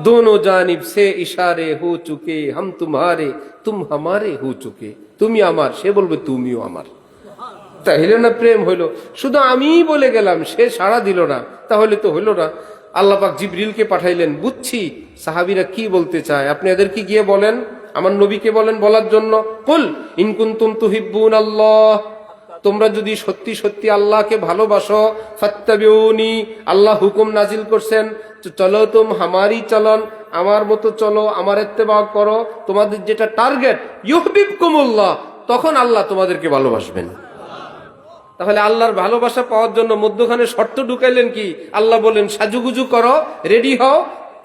दोनों जानिब से इशारे हो चुके, हम तुम्हारे तुम हमारे हो चुके। তুমি আমার, সে বলবে তুমিও আমার। তাহলে না প্রেম হইল? শুধু আমিই বলে গেলাম, সে সাড়া দিল না, তাহলে তো হইল না। আল্লাহ পাক জিবরিলকে পাঠাইলেন, বুঝছি সাহাবীরা কি বলতে চায়, আপনি এদেরকে গিয়ে বলেন, আমার নবীকে বলেন বলার জন্য, কুল ইন কুনতুম তুহিব্বুনাল্লাহ, তোমরা যদি সত্যি সত্যি আল্লাহকে ভালোবাসো, ফাত্তাবিউনি, আল্লাহ হুকুম নাজিল করছেন, চলো তুম হামারি চলন, আমার মতো চলো, আমার ইত্তেবা করো, তোমাদের যেটা টার্গেট, ইউহিব্বুকুমুল্লাহ, তখন আল্লাহ তোমাদেরকে ভালোবাসবেন। তাহলে আল্লাহর ভালোবাসা পাওয়ার জন্য মধ্যখানে শর্ত ঢুকাইলেন কি? আল্লাহ বলেন সাজুগুজু করো, রেডি হও।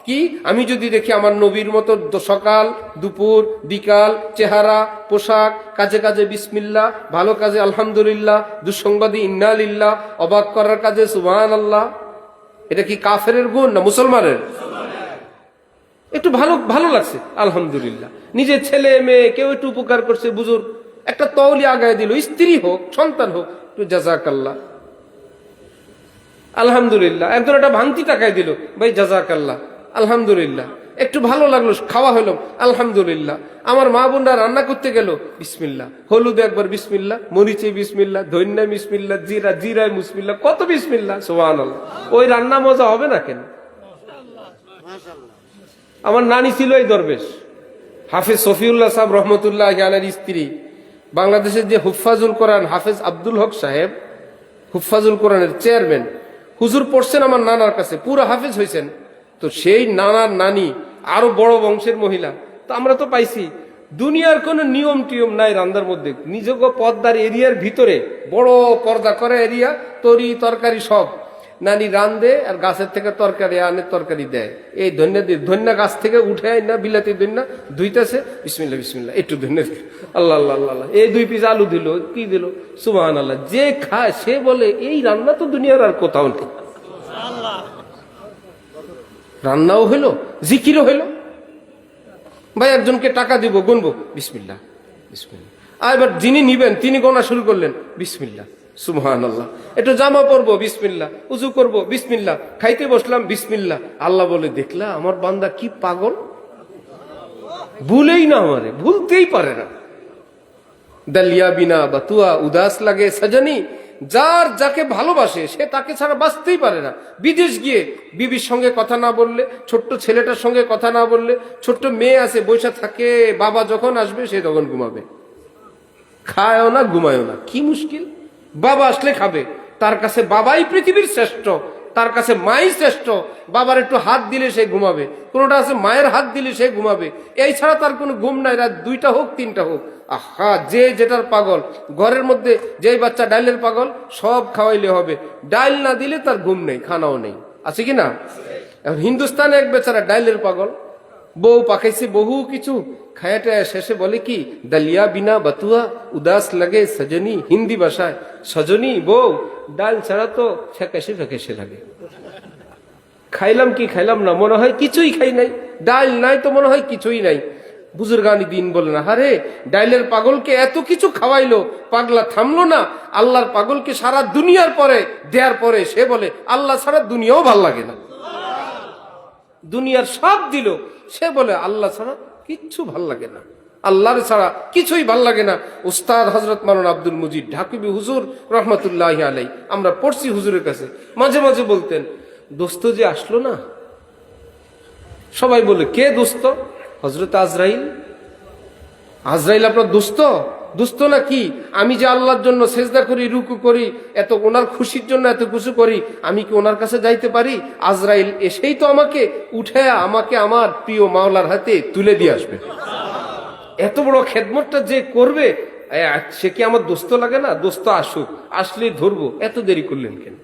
কি? আমি যদি দেখি আমার নবীর মতো সকাল দুপুর বিকাল চেহারা পোশাক, কাজে কাজে বিসমিল্লাহ, ভালো কাজে আলহামদুলিল্লাহ, দুঃসংবাদী ইন্না লিল্লাহ, অবাক করার কাজে সুবহানাল্লাহ, এটা কি কাফেরের গুণ না মুসলমানের? একটু ভালো ভালো লাগছে আলহামদুলিল্লাহ, নিজের ছেলে মেয়ে কেউ একটু উপকার করছে, বুজুর্গ একটা তওলি আগায় দিল, স্ত্রী হোক সন্তান হোক, একটু জাযাকাল্লাহ আলহামদুলিল্লাহ, একজন একটা ভাঙতি টাকায় দিল, ভাই জাযাকাল্লাহ আলহামদুলিল্লাহ, একটু ভালো লাগলো, খাওয়া হলো আলহামদুলিল্লাহ। আমার মা বোনরা রান্না করতে গেল, বিসমিল্লাহ, হলুদ একবার বিসমিল্লাহ, মরিচে বিসমিল্লাহ, ধন্যা বিসমিল্লাহ, জিরা জিরায় বিসমিল্লাহ, কত বিসমিল্লাহ, সুবহানাল্লাহ। ওই রান্না মজা হবে না কেন? আমার নানি ছিল এই দরবেশ, হাফেজ শফিউল্লাহ সাহেব রহমতুল্লাহ আলাইহির স্ত্রী, বাংলাদেশের যে হুফাজুল কোরআন হাফেজ আব্দুল হক সাহেব, হুফাজুল কোরআনের চেয়ারম্যান, হুজুর পড়ছেন আমার নানার কাছে, পুরো হাফেজ হয়েছেন। তো সেই নানার নানি আরো বড় বংশের মহিলা, তো আমরা তো পাইছি দুনিয়ার কোন নিয়ম টিয়ম নাই রান্নার মধ্যে, নিজস্ব পর্দার এরিয়ার ভিতরে বড় পর্দা করে এরিয়া, তরি তরকারি সব নানি রান্ধে, আর গাছের থেকে তরকারি আনে, তরকারি দেয়। এই ধন্যা গাছ থেকে উঠে না, বিলাতি ধন্যা ধুইতেছে, বিসমিল্লাহ বিসমিল্লাহ, একটু ধন্যা, আল্লাহ আল্লাহ আল্লাহ, এই 2 পিস আলু দিল, কি দিল, সুবহানাল্লাহ। যে খায় সে বলে এই রান্না তো দুনিয়ার আর কোথাও নেই। রান্নাও হইলো, জিকিরও হইলো। ভাই একজনকে টাকা দিব, গুনবো, বিসমিল্লাহ বিসমিল্লাহ। আর এবার যিনি নিবেন তিনি গোনা শুরু করলেন, বিসমিল্লাহ সুবহানাল্লাহ। একটু জামা পরবো, বিসমিল্লাহ, উযু করবো, বিসমিল্লাহ, খাইতে বসলাম, বিসমিল্লাহ। আল্লাহ বলে, দেখলা আমার বান্দা কি পাগল, ভুলেই না, আমারে ভুলতেই পারে না। দালিয়া বিনা বাতুয়া উদাস লাগে সজনী, যার যাকে ভালোবাসে সে তাকে ছাড়া বাঁচতেই পারে না। বিদেশ গিয়ে বিবির সঙ্গে কথা না বললে, ছোট্ট ছেলেটার সঙ্গে কথা না বললে, ছোট্ট মেয়ে আছে বসে থাকে, বাবা যখন আসবে সে তখন ঘুমাবে, খায়ও না ঘুমায়ও না। কি মুশকিল! বাবা আসলে খাবে, তার কাছে বাবাই পৃথিবীর শ্রেষ্ঠ, তার কাছে মাই শ্রেষ্ঠ। বাবার একটু হাত দিলে সে ঘুমাবে, কোনোটা আছে মায়ের হাত দিলে সে ঘুমাবে, এই ছাড়া তার কোনো ঘুম নাই, রাত 2টা হোক 3টা হোক। আহা, যে যেটার পাগল, ঘরের মধ্যে যেই বাচ্চা ডাইলের পাগল, সব খাওয়াইলে হবে, ডাইল না দিলে তার ঘুম নেই, খানাও নেই, আছে কি না? এখন হিন্দুস্তানে এক বেচারা ডাইলের পাগল, বউ পাকাইছে বহু কিছু, খায়াটা শেষে বলে কি, দালিয়া বিনা বাতুয়া উদাস লাগে সজনী। হিন্দি ভাষায় সজনী বউ, ডাল ছাড়া তো ফ্যাকাশে ফ্যাকাশে লাগে। খাইলাম কি খাইলাম না, মনে হয় কিছুই খাই নাই, ডাল নাই তো মনে হয় কিছুই নাই। বুজুর্গানি দিন বলেন, আরে ডাইলের পাগলকে এত কিছু খাওয়াইলো, পাগলা থামলো না। আল্লাহর পাগলকে সারা দুনিয়ার পরে দেওয়ার পরে সে বলে আল্লাহ ছাড়া দুনিয়াও ভাল লাগে না। দুনিয়ার সব দিল, সে বলে আল্লাহ ছাড়া কিচ্ছু ভাল লাগে না, আল্লাহর ছাড়া কিছুই ভাল লাগে না। উস্তাদ হযরত মাওলানা আব্দুল মুজিদ ঢাকিবি হুজুর রহমাতুল্লাহি আলাইহি, আমরা পড়ছি হুজুরের কাছে, মাঝে মাঝে বলতেন, দোস্ত যে আসলো না, সবাই বলে কে দোস্ত? হযরত আজরাইল। আজরাইল আপনার দোস্ত? দোস্ত না কি? আমি যে আল্লাহর জন্য সেজদা করি, রুকু করি, এত ওনার খুশির জন্য এত কিছু করি, আমি কি ওনার কাছে যাইতে পারি? আজরাইল এসেই তো আমাকে উঠে আমাকে আমার প্রিয় মাওলার হাতে তুলে দিয়ে আসবে। এত বড় খেদমতটা যে করবে, সে কি আমার দোস্ত লাগে না? দোস্ত আসুক, আসলেই ধরবো, এত দেরি করলেন কেন?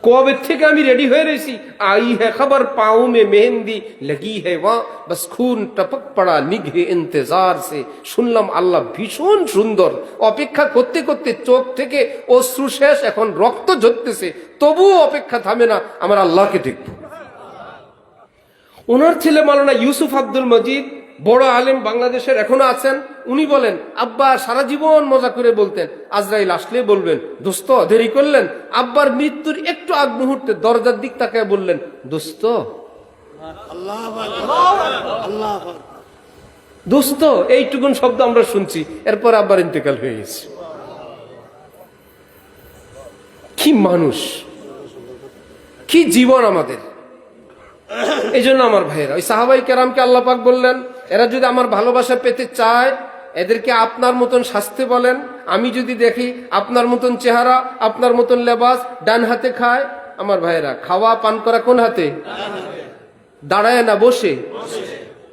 কবে থেকে আমি রেডি হয়ে রয়েছি, আই হ্যাঁ খবর পাও মে মেহেন্দি লাগি হ্যাঁ ওয়া বস খুন টপক পড়া নিঘে ইন্তজার সে। শুনলাম আল্লাহ ভীষণ সুন্দর, অপেক্ষা করতে করতে চোখ থেকে অশ্রু শেষ, এখন রক্ত ঝরতেছে, তবুও অপেক্ষা থামে না, আমার আল্লাহকে দেখব। ওনার ছেলে মাওলানা ইউসুফ আব্দুল মজিদ, বড় আলেম, বাংলাদেশের এখনো আছেন, উনি বলেন আব্বা সারা জীবন মজা করে বলতেন, আজরাইল আসলে বলবেন দোস্ত দেরি করলেন। আব্বার মৃত্যুর একটু আগ মুহূর্তে দরজার দিক তাকায় বললেন, দোস্ত দোস্ত, এইটুকুন শব্দ আমরা শুনছি, এরপর আব্বার ইন্তেকাল হয়ে গেছে। কি মানুষ, কি জীবন আমাদের! এই জন্য আমার ভাইয়েরা, ওই সাহাবাই কেরামকে আল্লাহ পাক বললেন, এরা যদি আমার ভালোবাসা পেতে চায়, এদেরকে আপনার মতন শাস্তি বলেন। আমি যদি দেখি আপনার মতন চেহারা, আপনার মতন লেবাস, ডান হাতে খায়, আমার ভাইয়েরা খাওয়া পান করা কোন হাতে? দাঁড়ায় না বসে?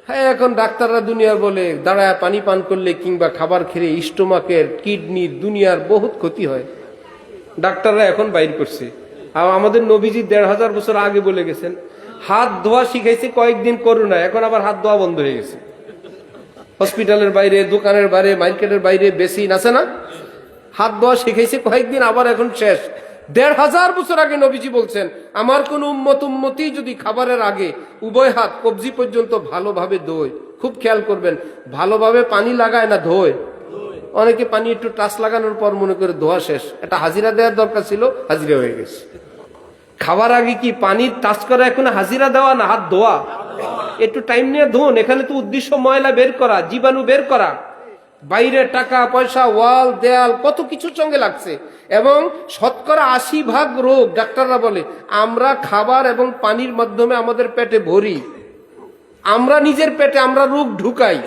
হ্যাঁ, এখন ডাক্তাররা দুনিয়ার বলে দাঁড়ায় পানি পান করলে কিংবা খাবার খেলে স্টোমাকের, কিডনির, দুনিয়ার বহুত ক্ষতি হয়। ডাক্তাররা এখন বাইর করছে। আর আমাদের নবীজি 1500 বছর আগে বলে গেছেন, হাত ধোয়া শিখাইছে কয়েকদিন করোনা, এখন আবার হাত ধোয়া বন্ধ হয়ে গেছে। হসপিটালের বাইরে, দোকানের বাইরে, মার্কেটের বাইরে বেসিন আছে না, হাত ধোয়া শিখাইছে কয়েকদিন, আবার এখন শেষ। 1500 বছর আগে নবীজি বলছেন, আমার কোন উম্মতি যদি খাবারের আগে উভয় হাত কবজি পর্যন্ত ভালোভাবে ধোয়, খুব খেয়াল করবেন, ভালোভাবে পানি লাগায় না ধোয়। অনেকে পানি একটু টাচ লাগানোর পর মনে করে ধোয়া শেষ, এটা হাজিরা দেওয়ার দরকার ছিল, হাজিরা হয়ে গেছে। খাবার আগে কি পানি টাচ করা এখন হাজিরা দেওয়া না, হাত ধোয়া। একটু টাইম নিয়ে ধোন, এখানে তো উদ্দেশ্য ময়লা বের করা, জীবাণু বের করা। বাইরে টাকা পয়সা, ওয়াল দেয়াল, কত কিছু সঙ্গে লাগছে। এবং 80% রোগ ডাক্তাররা বলে আমরা খাবার এবং পানির মাধ্যমে আমাদের পেটে ভরি, আমরা নিজের পেটে আমরা রোগ ঢুকাই।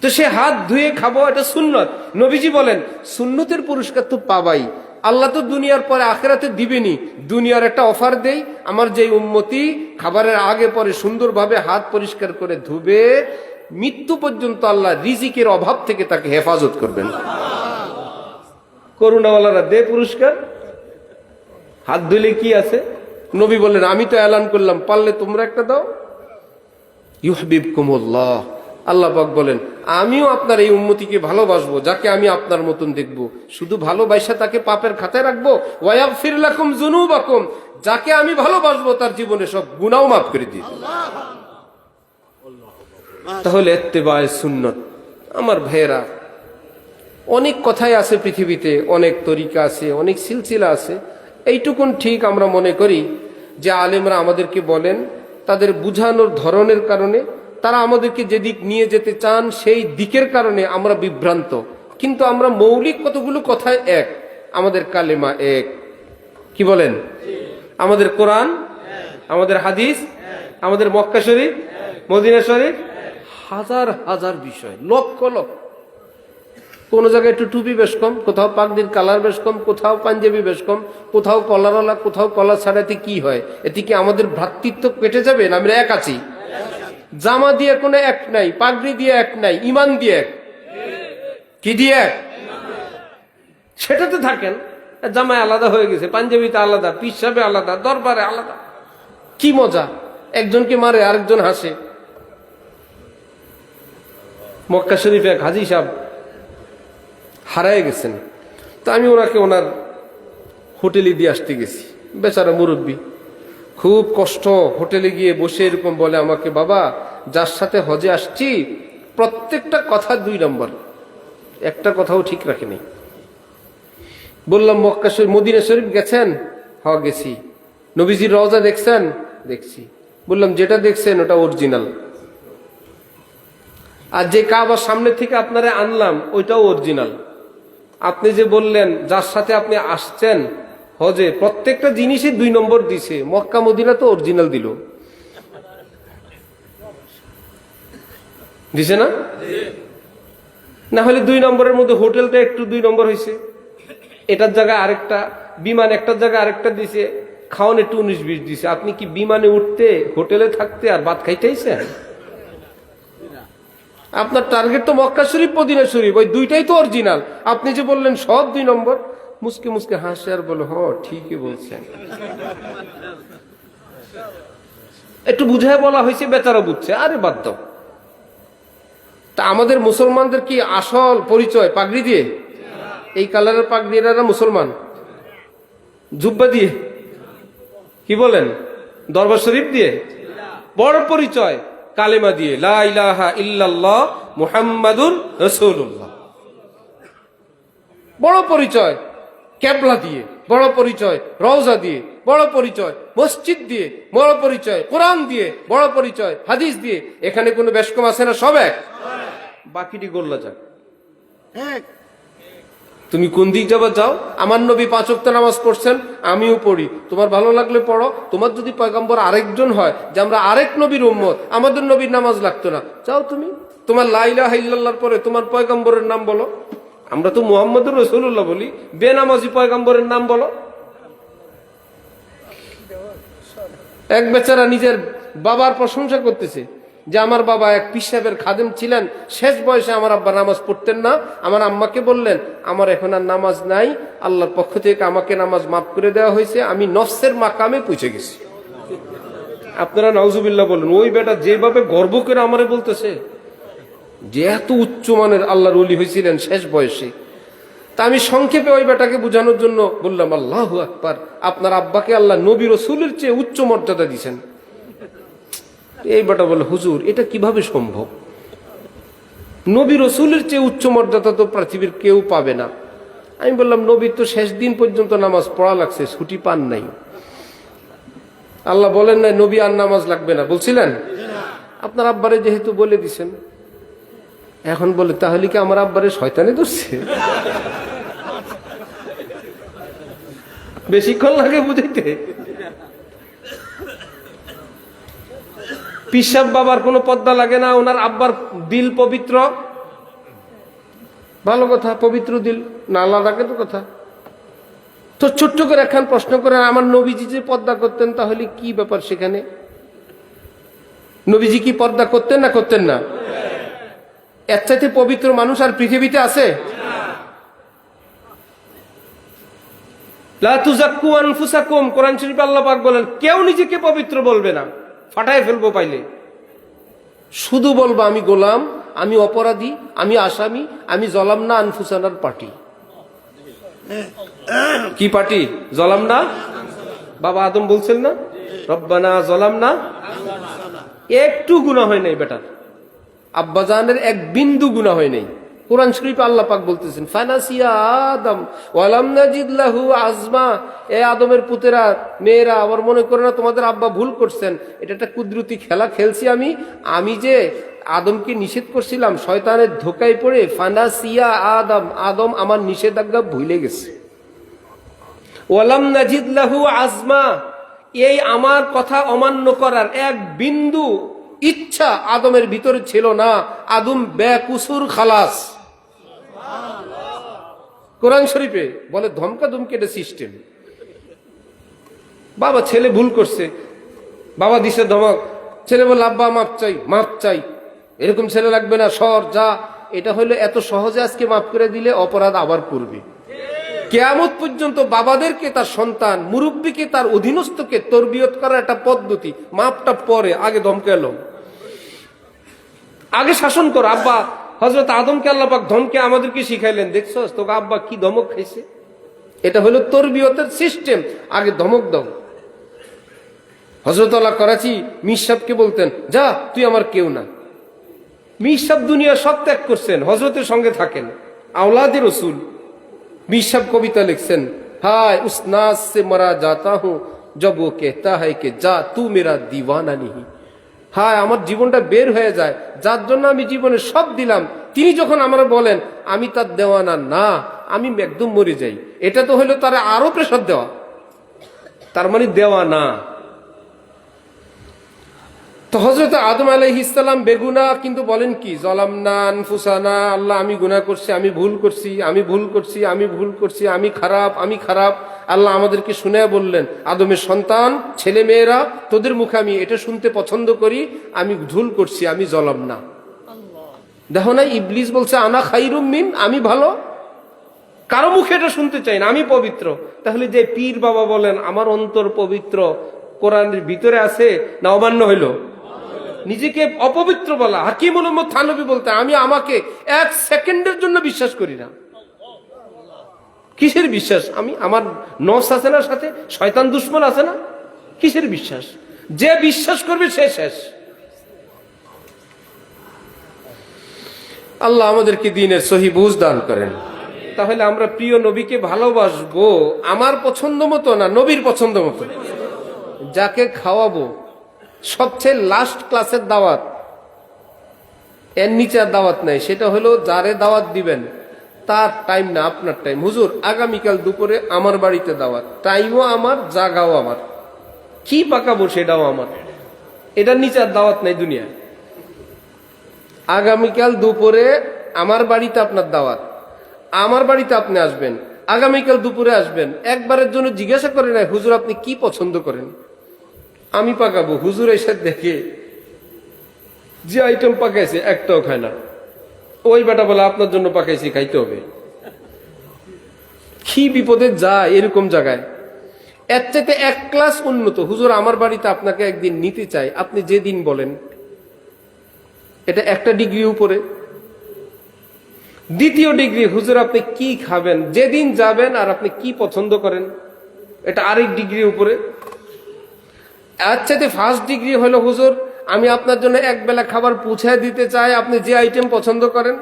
তো সে হাত ধুয়ে খাবো, এটা সুন্নত। নবীজি বলেন সুন্নতের পুরস্কার তো পাবাই, আল্লাহ তো দুনিয়ার পরে আখেরাতে দিবেনি। দুনিয়ার একটা অফার দেই, আমার যে উম্মতি খাবারের আগে পরে সুন্দরভাবে হাত পরিষ্কার করে ধুবে, মৃত্যু পর্যন্ত আল্লাহ রিজিকের অভাব থেকে তাকে হেফাজত করবেন। করুণাওয়ালারা দে পুরস্কার। হাত ধুলে কি আছে? নবী বললেন আমি তো এলান করলাম, পারলে তোমরা একটা দাও। ইউহিব্বুকুমুল্লাহ, আল্লাহ পাক বলেন আমিও আপনার এই উম্মতিকে ভালোবাসবো, যাকে আমি আপনার মতন দেখবো। শুধু ভালোবাসা তাকে পাপের খাতায় রাখবো। ওয়াগফির লাকুম যুনুবাকুম, যাকে আমি ভালোবাসবো তার জীবনে সব গুনাহ মাফ করে দিই। তাহলে ইত্তেবায়ে সুন্নাত। আমার ভাইয়েরা, অনেক কথাই আছে পৃথিবীতে, অনেক তরিকা আছে, অনেক সিলসিলা আছে। এইটুকুন ঠিক আমরা মনে করি যে আলেমরা আমাদেরকে বলেন, তাদের বুঝানোর ধরনের কারণে তারা আমাদেরকে যেদিক নিয়ে যেতে চান সেই দিকের কারণে আমরা বিভ্রান্ত। কিন্তু আমরা মৌলিক কতগুলো কথায় এক, আমাদের কালেমা এক, কি বলেন? আমাদের কোরআন, আমাদের হাদিস, আমাদের মক্কা শরীফ, মদিনা শরীফ, হাজার হাজার বিষয়, লক্ষ লক্ষ। কোন জায়গায় একটু টুপি বেশ কম, কোথাও পাগড়ির কালার বেশ কম, কোথাও পাঞ্জাবি বেশ কম, কোথাও কলারওয়ালা, কোথাও কলার ছাড়াতে কি হয়? এতে কি আমাদের ভ্রাতৃত্ব কেটে যাবে না আমরা এক আছি? জামা দিয়ে কোনো এক নাই, পাগড়ি দিয়ে এক নাই, ইমান দিয়ে এক। কি দিয়ে এক? সেটাতে থাকেন। জামায় আলাদা হয়ে গেছে, পাঞ্জাবিতে আলাদা, পিসাবে আলাদা, দরবারে আলাদা। কি মজা! একজনকে মারে আরেকজন হাসে। মক্কা শরীফে এক হাজী সাহেব হারায় গেছেন। তো আমি ওনাকে ওনার হোটেলে দিয়ে আসতে গেছি। বেচারা মুরব্বী, খুব কষ্ট। হোটেলে গিয়ে বসে এরকম বলে আমাকে, বাবা, যার সাথে হজে আসছি প্রত্যেকটা কথা 2 নম্বর, একটা কথাও ঠিক রাখেনি। বললাম, মক্কা শরীফ, মদিনা শরীফ গেছেন? হ্যাঁ গেছি। নবীজির রওজা দেখছেন? দেখছি। বললাম, যেটা দেখছেন ওটা অরিজিনাল, আর যে কাবার সামনে থেকে আপনারা আনলাম ওইটাও অরিজিনাল। আপনি যে বললেন যার সাথে আপনি আসছেন হজে, প্রত্যেকটা জিনিসই 2 নম্বর দিছে। মক্কা মদিনা তো অরিজিনাল দিল, দিছে না? না হলে 2 নম্বরের মধ্যে হোটেলটা একটু 2 নম্বর হয়েছে, এটার জায়গায় আরেকটা, বিমান একটার জায়গায় আরেকটা দিছে, খাওয়ান একটু 19-20 দিছে। আপনি কি বিমানে উঠতে, হোটেলে থাকতে আর ভাত খাইতেইছেন? আপনার টার্গেট তো মক্কা শরীফ, মদিনা শরীফ, ওই দুইটাই তো অরিজিনাল। আপনি যে বললেন সব 2 নম্বর, মুসকে মুসকে হাসে আর বলে, হ ঠিকই বলছেন। একটু বুঝায় বলা হয়েছে, বেচারা বুঝছে, আরে বাদ দাও। তা আমাদের মুসলমানদের কি আসল পরিচয় পাগড়ি দিয়ে? এই কালারের পাগড়ি, এরা মুসলমান? জুব্বা দিয়ে? কি বলেন? দরবার শরীফ দিয়ে? বড় পরিচয় কালেমা দিয়ে, লা ইলাহা ইল্লাল্লাহ মুহাম্মাদুর রাসূলুল্লাহ। বড় পরিচয় কেবলা দিয়ে, বড় পরিচয় রওজা দিয়ে, বড় পরিচয় মসজিদ দিয়ে, বড় পরিচয় কোরআন দিয়ে, বড় পরিচয় হাদিস দিয়ে। এখানে কোনো বেশকম আছে না? সব এক। বাকিটি গোল্লা যাক। তুমি কোন দিক যাবা যাও। আমার নবী 5 ওয়াক্ত নামাজ পড়ছেন, আমিও পড়ি। তোমার ভালো লাগলে পড়ো। তোমার যদি পয়গম্বর আরেকজন হয়, যে আমরা আরেক নবীর উম্মত, আমাদের নবীর নামাজ লাগতো না, যাও তুমি। তোমার লা ইলাহা ইল্লাল্লাহর পরে তোমার পয়গম্বরের নাম বলো। আমরা তো মুহাম্মদুর রাসূলুল্লাহ বলি, বেনামাজি পয়গম্বরের নাম বলো। এক বেচারা নিজের বাবার প্রশংসা করতেছে যে আমার বাবা এক পীর সাহেবের খাদেম ছিলেন, শেষ বয়সে আমার আব্বা নামাজ পড়তেন না। আমার আম্মাকে বললেন, আমার এখন আর নামাজ নাই, আল্লাহর পক্ষ থেকে আমাকে নামাজ মাফ করে দেওয়া হয়েছে, আমি নফসের মাকামে পৌঁছে গেছি। আপনারা নাউজুবিল্লাহ বলেন। ওই বেটা যেভাবে গর্ব করে আমারে বলতেছে যে এত উচ্চ মানের আল্লাহর ওলি হয়েছিলেন শেষ বয়সে। তা আমি সংক্ষেপে ওই বেটাকে বোঝানোর জন্য বললাম, আল্লাহু আকবার, আপনার আব্বাকে আল্লাহ নবী রাসূলের চেয়ে উচ্চ মর্যাদা দিয়েছেন। এই বেটা বলে, হুজুর এটা কিভাবে সম্ভব? নবী রাসূলের চেয়ে উচ্চ মর্যাদা তো পৃথিবীর কেউ পাবে না। আমি বললাম, নবীর তো শেষ দিন পর্যন্ত নামাজ পড়া লাগছে, ছুটি পান নাই। আল্লাহ বলেন নাই নবী আর নামাজ লাগবে না, বলছিলেন? আপনার আব্বারে যেহেতু বলে দিছেন, এখন বলে তাহলে কি আমার আব্বারে শয়তানে ধরছে? বেশিক্ষণ লাগে বুঝাইতে? পিসাব বাবার কোনো পর্দা লাগে না, ওনার আব্বার দিল পবিত্র, ভালো কথা, পবিত্র দিল না লাগে তো কথা। তো ছোট্ট করে একখান প্রশ্ন করে, আমার নবীজি যে পর্দা করতেন তাহলে কি ব্যাপার সেখানে? নবীজি কি পর্দা করতেন না করতেন না? এর চাইতে পবিত্র মানুষ আর পৃথিবীতে আছে? লা তুযাক্কু আনফুসাকুম, কোরআন শরীফে আল্লাহ পাক বলেন, কেউ নিজেকে পবিত্র বলবে না, ফাটায় ফেলবো পাইলে। শুধু বলবো আমি গোলাম, আমি অপরাধী, আমি আসামি, আমি জলামনা আনফুসানার পার্টি। কি পার্টি? জলামনা। বাবা আদম বলছেন না, রব্বানা জলামনা। একটু গুনাহ হয় নাই বেটার, আব্বাজানের এক বিন্দু গুনাহ হয় নাই। কোরআন শরীফে আল্লাহ পাক বলতেছেন ফানাসিয়া আদম ওয়ালাম নাজিদ লাহু আজমা। এ আদমের পুতেরা মেয়েরা আবার মনে করে না তোমাদের আব্বা ভুল করছেন, এটা একটা কুদরতি খেলা খেলছি আমি যে আদমকে নিষেধ করছিলাম, শয়তানের ধোকায় পড়ে ফানাসিয়া আদম, আদম আমার নিষেধাজ্ঞা ভুলে গেছে। ওয়ালাম নাজিদ লাহু আজমা, এই আমার কথা অমান্য করার এক বিন্দু ইচ্ছা আদমের ভিতরে ছিল না। আদম বেকুসুর খালাস। কোরআন শরীফে বলে ধমকা ধমকি এটা সিস্টেম। বাবা ছেলে ভুল করছে, বাবা দিছে ধমক, ছেলে বলে আব্বা মাপ চাই, মাপ চাই, এরকম ছেলে লাগবে না, সর যা। এটা হলো এত সহজে আজকে মাফ করে দিলে অপরাধ আবার করবে। কিয়ামত পর্যন্ত বাবাদেরকে তার সন্তান, মুরব্বীকে তার অধীনস্থকে তরবিয়ত করার একটা পদ্ধতি। মাপটা পরে, আগে ধমকালো, আগে শাসন কর। আব্বা হযরত আদমকে আল্লাহ পাক ধমকে আমাদেরকে শিখাইলেন, দেখছস তোকে আব্বা কি ধমক খাইছে। এটা হলো তরবিয়তের সিস্টেম, আগে ধমক দাও। হযরত আল্লাহ করাচি মীর সাহেবকে বলতেন, যা তুই আমার কেউ না। মীর সাহেব দুনিয়া সব ত্যাগ করছেন, হযরতের সঙ্গে থাকেন, আওলাদে রসুল। মীর সাহেব কবিতা লিখছেন, হায় উস নাজ সে মারা যাতা হুঁ জব ও कहता है कि যা তু মেরা দিওয়ানা नहीं। হায় আমার জীবনটা বের হয়ে যায়, যার জন্য আমি জীবনে সব দিলাম, তিনি যখন আমরা বলেন আমি তার দেওয়ানা না, আমি একদম মরে যাই। এটা তো হলো তারা আরো প্রেসার দেওয়া, তার মানে দেওয়া না। তো হযরত আদম আলাইহিস সালাম বেগুনা, কিন্তু বলেন কি যালামনা আনফুসানা, আল্লাহ আমি গুনাহ করছি, আমি ভুল করছি, আমি ভুল করছি, আমি ভুল করছি, আমি খারাপ, আমি খারাপ। আল্লাহ আমাদেরকে শুনে বললেন, আদমের সন্তান ছেলে মেয়েরা তোদের মুখে আমি এটা শুনতে পছন্দ করি, আমি ভুল করছি, আমি যালামনা। দেখো না ইবলিস বলছে আনা খাইরুম মিন, আমি ভালো। কারো মুখে এটা শুনতে চাই না, আমি পবিত্র। তাহলে যে পীর বাবা বলেন আমার অন্তর পবিত্র, কোরআনের ভিতরে আছে না অমান্য হইল? নিজেকে অপবিত্র বলা। হাকিমুল উম্মত থানভী বলতে আমি আমাকে এক সেকেন্ডের জন্য বিশ্বাস করি না। কিসের বিশ্বাস? আমি আমার নফস আছে না, সাথে শয়তান দুশ্মন আছে না, কিসের বিশ্বাস? যে বিশ্বাস করবে সে শেষ। আল্লাহ আমাদেরকে দ্বীনের সহি বুঝ দান করেন। তাহলে আমরা প্রিয় নবীকে ভালোবাসবো আমার পছন্দ মতো না, নবীর পছন্দ মতো। যাকে খাওয়াবো সবচেয়ে লাস্ট ক্লাসের দাওয়াত, এর নিচে আর দাওয়াত নাই, সেটা হলো যারে দাওয়াত দিবেন তার টাইম না আপনার টাইম। হুজুর আগামীকাল দুপুরে আমার বাড়িতে দাওয়াত, টাইমও আমার, জাগাও আমার, কি পাকাবো সেটাও আমার। এটার নিচে আর দাওয়াত নাই দুনিয়ায়। আগামীকাল দুপুরে আমার বাড়িতে আপনার দাওয়াত, আমার বাড়িতে আপনি আসবেন, আগামীকাল দুপুরে আসবেন। একবারের জন্য জিজ্ঞাসা করে নাই হুজুর আপনি কি পছন্দ করেন, আমি পাকাবো। হুজুর এসে দেখে যে আইটেম পাকাইছে একটাও খায় না, ওই বেটা বলে আপনার জন্য পাকাইছি, খাইতে হবে। কি বিপদে যায় এরকম জায়গায়। এর চাইতে এক ক্লাস উন্নত, হুজুর আমার বাড়িতে আপনাকে একদিন নিতে চাই, আপনি যেদিন বলেন। এটা একটা ডিগ্রি উপরে। দ্বিতীয় ডিগ্রি, হুজুর আপনি কি খাবেন, যেদিন যাবেন আর আপনি কি পছন্দ করেন, এটা আরেক ডিগ্রি উপরে। এর চাইতে ফার্স্ট ডিগ্রি হলো হুজুর আমি আপনার জন্য এক বেলা খাবার পৌঁছায় দিতে চাই, আপনি যে আইটেম পছন্দ করেন,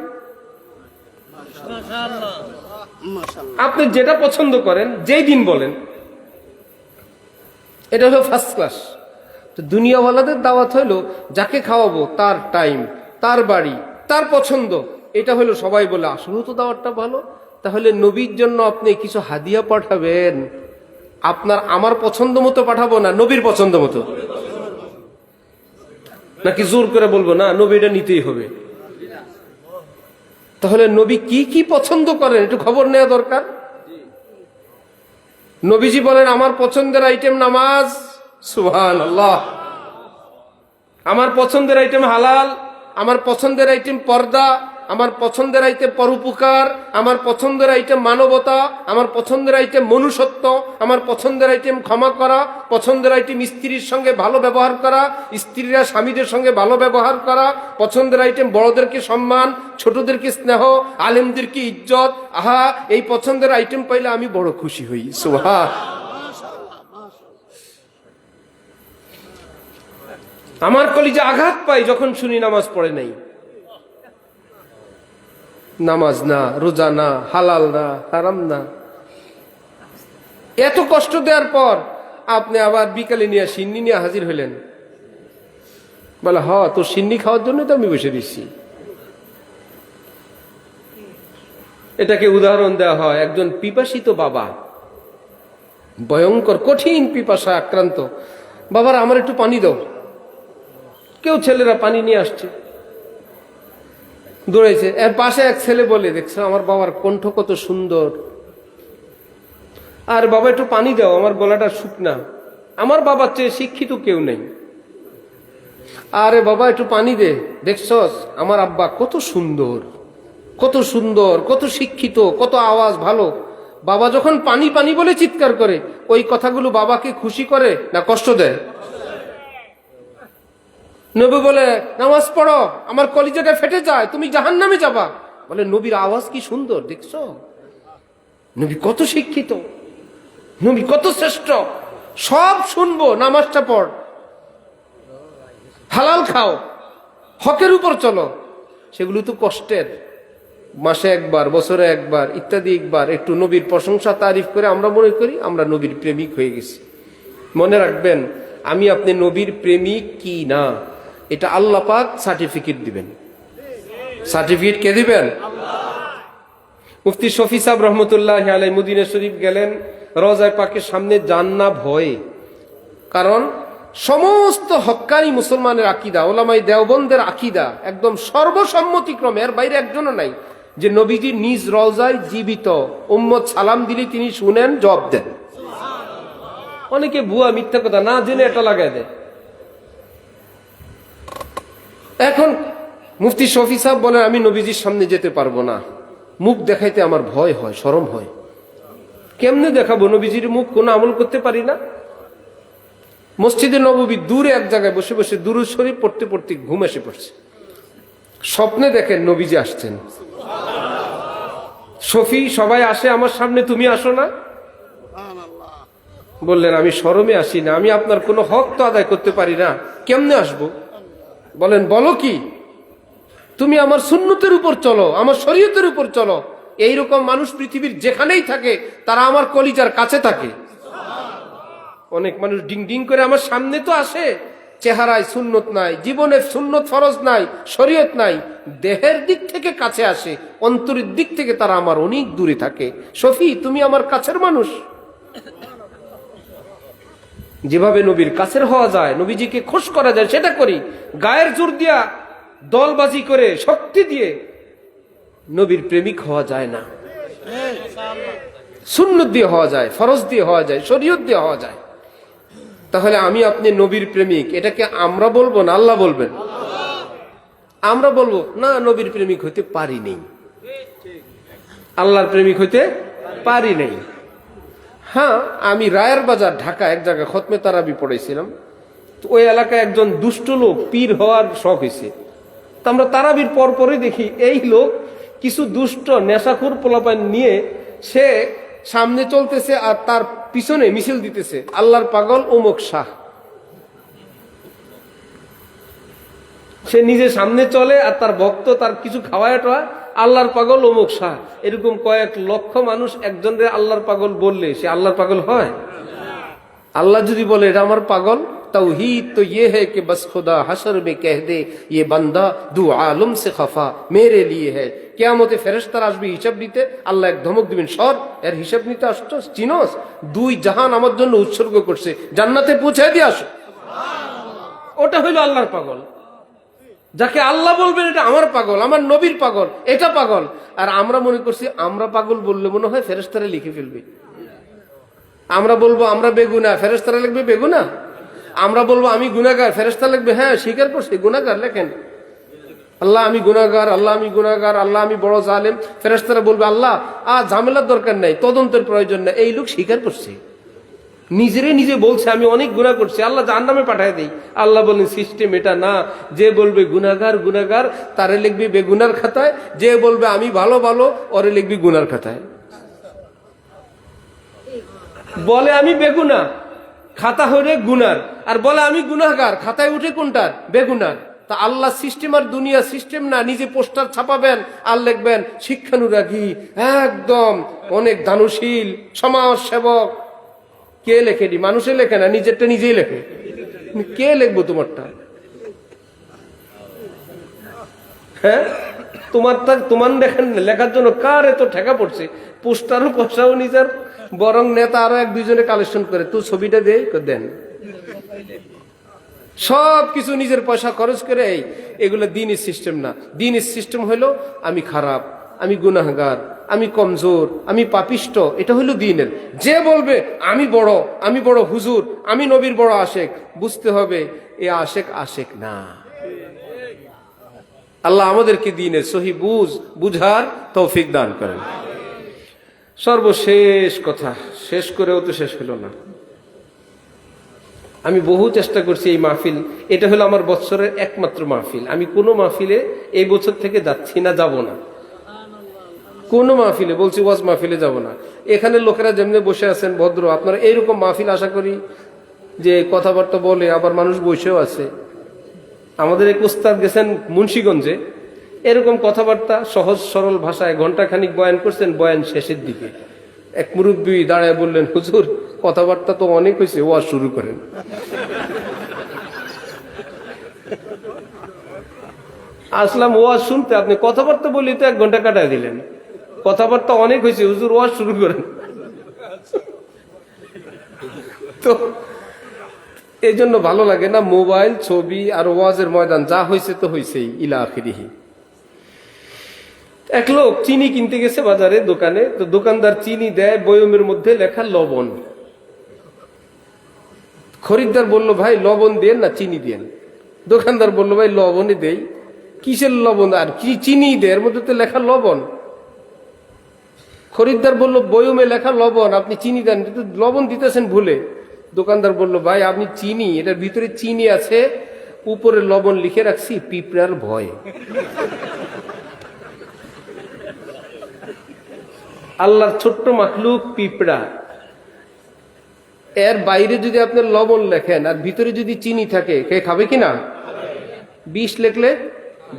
আপনি যেটা পছন্দ করেন যেই দিন বলেন, এটা হলো ফার্স্ট ক্লাস। তো দুনিয়াওয়ালাদের দাওয়াত হলো যাকে খাওয়াবো তার টাইম, তার বাড়ি, তার পছন্দ। এটা হলো সবাই বলে আসলেও তো দাওয়াতটা ভালো। তাহলে নবীর জন্য আপনি কিছু হাদিয়া পাঠাবেন, আপনার আমার পছন্দ মতো পাঠাবো না নবীর পছন্দ মতো, নাকি জোর করে বলবো না নবীটা নিতেই হবে? তাহলে নবী কি কি পছন্দ করেন একটু খবর নেওয়া দরকার। নবীজি বলেন আমার পছন্দের আইটেম নামাজ, সুবহানাল্লাহ। আমার পছন্দের আইটেম হালাল, আমার পছন্দের আইটেম পর্দা, আমার পছন্দের আইটেম পরোপকার, আমার পছন্দের আইটেম মানবতা, আমার পছন্দের আইটেম মনুষ্যত্ব, আমার পছন্দের আইটেম ক্ষমা করা, পছন্দের আইটেম স্ত্রীর সঙ্গে ভালো ব্যবহার করা, স্ত্রীরা স্বামীদের সঙ্গে ভালো ব্যবহার করা, পছন্দের আইটেম বড়দেরকে সম্মান, ছোটদেরকে স্নেহ, আলেমদেরকে ইজ্জত। আহা, এই পছন্দের আইটেম পাইলে আমি বড় খুশি হই। সুবহান। আমার কলিজা আঘাত পাই যখন শুনি নামাজ পড়ে নাই। নামাজ না, রোজা না, হালাল না, হারাম না। এত কষ্ট দেওয়ার পর আপনি আবার বিকালে নিয়ে সিন্নি নিয়ে হাজির হইলেন। বলে তোর সিন্নি খাওয়ার জন্য তো আমি বসে দিচ্ছি। এটাকে উদাহরণ দেওয়া হয় একজন পিপাসিত বাবা, ভয়ঙ্কর কঠিন পিপাসা আক্রান্ত। বাবার আমার একটু পানি দাও। কেউ ছেলেরা পানি নিয়ে আসছে, দৌড়াইছে। এর পাশে এক ছেলে বলে, দেখছো আমার বাবার কণ্ঠ কত সুন্দর, আর বাবা একটু পানি দাও, আমার গলাটা শুকনা। আমার বাবার চেয়ে শিক্ষিত কেউ নেই। আরে বাবা একটু পানি দে, দেখছস আমার আব্বা কত সুন্দর, কত সুন্দর, কত শিক্ষিত, কত আওয়াজ ভালো। বাবা যখন পানি পানি বলে চিৎকার করে, ওই কথাগুলো বাবাকে খুশি করে না কষ্ট দেয়? নবী বলে নামাজ পড়ো, আমার কলিজাটা ফেটে যায়, তুমি জাহান্নামে যাবা। বলে নবীর আওয়াজ কি সুন্দর, দেখছো নবী কত শিক্ষিত, নবী কত শ্রেষ্ঠ, সব শুনবো, নামাজটা পড়, হালাল খাও, হকের উপর চলো। সেগুলো তো কষ্টের, মাসে একবার, বছরে একবার, ইত্যাদি একবার একটু নবীর প্রশংসা তারিফ করে আমরা মনে করি আমরা নবীর প্রেমিক হয়ে গেছি। মনে রাখবেন, আমি আপনি নবীর প্রেমিক কি না, এটা আল্লাহ পাক সার্টিফিকেট দিবেন। সার্টিফিকেট কে দিবেন? মুফতি শফি সাহেব রহমতুল্লাহ আলাই মদিনা শরীফ গেলেন, রওজায়ে পাকের সামনে যান না ভয়ে। কারণ সমস্ত হক্কানি মুসলমানের আকীদা, ওলামায়ে দেওবন্দের আকীদা একদম সর্বসম্মতিক্রমে, এর বাইরে একজনও নাই, যে নবীজি নিজ রওজায় জীবিত, উম্মত সালাম দিলে তিনি শুনেন, জবাব দেন। অনেকে ভুয়া মিথ্যা কথা না জেনে এটা লাগাই দেয়। এখন মুফতি শফি সাহেব বলেন, আমি নবীজির সামনে যেতে পারবো না, মুখ দেখাইতে আমার ভয় হয়, শরম হয়। কেমনে দেখাবো নবীজির মুখ? কোনো আমল করতে পারি না। মসজিদে নববী দূরে এক জায়গায় বসে বসে দুরূদ শরীফ পড়তে পড়তে ঘুম এসে পড়ছে। স্বপ্নে দেখেন নবীজি আসছেন। শফি, সবাই আসে আমার সামনে, তুমি আসো না? বললেন আমি শরমে আসি না, আমি আপনার কোনো হক তো আদায় করতে পারি না, কেমনে আসবো? বলেন বলো কি, তুমি আমার সুন্নতের উপর চলো, আমার শরীয়তের উপর চলো। এইরকম মানুষ পৃথিবীর যেখানেই থাকে, তারা আমার কলিজার কাছে থাকে। অনেক মানুষ ডিং ডিং করে আমার সামনে তো আসে, চেহারায় সুন্নত নাই, জীবনে সুন্নত ফরজ নাই, শরীয়ত নাই, দেহের দিক থেকে কাছে আসে, অন্তরের দিক থেকে তারা আমার অনেক দূরে থাকে। শফি, তুমি আমার কাছের মানুষ। যেভাবে নবীর কাছের হওয়া যায়, নবীজিকে খুশ করা যায়, সেটা করি। গায়ের জোর দিয়া, দলবাজি করে, শক্তি দিয়ে নবীর প্রেমিক হওয়া যায় না। সুন্নত দিয়ে হওয়া যায়, ফরজ দিয়ে হওয়া যায়, শরীয়ত দিয়ে হওয়া যায়। তাহলে আমি আপনি নবীর প্রেমিক, এটাকে আমরা বলবো না আল্লাহ বলবেন? আমরা বলবো না, নবীর প্রেমিক হইতে পারি নেই, আল্লাহর প্রেমিক হইতে পারি নেই। হ্যাঁ, আমি রায়ের বাজার ঢাকা এক জায়গায় খতমে তারাবি পড়েছিলাম। তো ওই এলাকায় একজন দুষ্ট লোক পীর হওয়ার শখ হয়েছে। তো আমরা তারাবির পর পরই দেখি এই লোক কিছু দুষ্ট নেশাখোর পোলাপান নিয়ে সে সামনে চলতেছে, আর তার পিছনে মিছিল দিতেছে, আল্লাহর পাগল অমুক শাহ। সে নিজে সামনে চলে, আর তার ভক্ত তার কিছু খাওয়ায় টোয়া, আল্লাহর পাগল অমুক শাহ। এরকম কয়েক লক্ষ মানুষ একজনের আল্লাহর পাগল বললে সে আল্লাহর পাগল হয়? আল্লাহ যদি বলে এটা আমার পাগল, तौहीद तो ये है कि बस खुदा हशर में कह दे ये बंदा दो आलम से खफा मेरे लिए है। কিয়ামতে ফেরেশতারা আসবে হিসাব নিতে, আল্লাহ এক ধমক দিবেন, সর, এর হিসাব নিতে আসছস, চিনোস? দুই জাহান আমার জন্য উৎসর্গ করছে, জান্নাতে পৌঁছায় দিয়ে আসো। ওটা হইল আল্লাহর পাগল। যাকে আল্লাহ বলবেন এটা আমার পাগল, আমার নবীর পাগল, এটা পাগল। আর আমরা মনে করছি আমরা পাগল বললে মনে হয় ফেরেশতারা লিখে ফেলবে। আমরা বলবো আমরা বেগুনা, ফেরেশতারা লিখবে বেগুনা। আমরা বলবো আমি গুনাহগার, ফেরেশতা লিখবে হ্যাঁ স্বীকার করছি গুনাহগার, লেখেন আল্লাহ আমি গুনাহগার, আল্লাহ আমি গুনাহগার, আল্লাহ আমি বড় জালেম। ফেরেশতারা বলবে আল্লাহ ঝামেলার দরকার নাই, তদন্তের প্রয়োজন নাই, এই লোক স্বীকার করছে, নিজেরে নিজে বলছে আমি অনেক গুনাহ করছি, আল্লাহ জাহান্নামে পাঠায় দেই। আল্লাহ বলেন সিস্টেম এটা না, যে বলবে গুনাহগার গুনাহগার তারে লিখবি বেগুনার খাতায়, যে বলবে আমি ভালো ভালো ওরে লিখবি গুনার খাতায়। বলে আমি বেগুনা, খাতা হইলে গুনার, আর বলে আমি গুনাহগার, খাতায় উঠে কোনটার? বেগুনার। তা আল্লাহ সিস্টেম আর দুনিয়া সিস্টেম না। নিজে পোস্টার ছাপাবেন আর লিখবেন শিক্ষানুরাগী, একদম অনেক দানশীল সমাজ সেবক। কে লেখেনি? মানুষে লেখে না, নিজেরটা নিজেই লেখে। কে লিখবো তোমারটা? হ্যাঁ, তোমার দেখেন লেখার জন্য কার এত ঠেকা পড়ছে? পোস্টারও পয়সাও নিজের, বরং নেতা আরো এক দুইজনে কালেকশন করে, তুই ছবিটা দেন। সব কিছু নিজের পয়সা খরচ করে। এগুলো দিনের সিস্টেম না। দিনের সিস্টেম হলো আমি খারাপ, আমি গুনাহগার, আমি কমজোর, আমি পাপিষ্ট। এটা হলো দিনের। যে বলবে আমি বড় হুজুর, আমি নবীর বড় আশেক, বুঝতে হবে এ আশেক না। আল্লাহ আমাদেরকে দিনের সহি বুঝার তৌফিক দান করেন। সর্বশেষ কথা, শেষ করেও তো শেষ হলো না। আমি বহু চেষ্টা করছি এই মাহফিল, এটা হলো আমার বছরের একমাত্র মাহফিল। আমি কোনো মাহফিলে এই বছর থেকে যাচ্ছি না, যাব না। কোনো মাহফিলে বলছি, ওয়াজ মাহফিলে যাব না। এখানে লোকেরা যেমনি বসে আছেন ভদ্র, আপনারা এইরকম মাহফিল আশা করি যে কথাবার্তা বলে আবার মানুষ বসেও আছে। আমাদের এক উস্তাদ গেছেন মুন্সিগঞ্জে, এরকম কথাবার্তা সহজ সরল ভাষায় ঘন্টাখানিক বয়ান করছেন। বয়ান শেষের দিকে এক মুরব্বী দাঁড়ায় বললেন, হুজুর কথাবার্তা তো অনেক হয়েছে, ওয়াজ শুরু করেন। আসলাম ওয়াজ শুনতে, আপনি কথাবার্তা বলি তো 1 ঘন্টা কাটায় দিলেন। কথাবার্তা অনেক হয়েছে হুজুর, ওয়াজ শুরু করেন। তো এই জন্য ভালো লাগে না মোবাইল, ছবি আর ওয়াজের ময়দান। যা হয়েছে তো হয়েছেই, ইলা আখিরিহি। এক লোক চিনি কিনতে গেছে বাজারে, দোকানে। তো দোকানদার চিনি দেয়, বয়মের মধ্যে লেখা লবণ। খরিদ্দার বলল, ভাই লবণ দেন না চিনি দেন। দোকানদার বলল, ভাই লবণই দেই। কিসের লবণ আর কি চিনি দেয়, এর মধ্যে তো লেখা লবণ। খরিদ্দার বলল, বয়মে লেখা লবণ, আপনি চিনি দেন, কিন্তু লবণ দিতেছেন ভুলে। দোকানদার বলল, ভাই আপনি চিনি, এটার ভিতরে চিনি আছে, উপরে লবণ লিখে রাখছি পিঁপড়ার ভয়। আল্লাহর ছোট্ট মাখলুক পিঁপড়া, এর বাইরে যদি আপনার লবণ লেখেন আর ভিতরে যদি চিনি থাকে, কে খাবে কিনা? বিষ লেখলে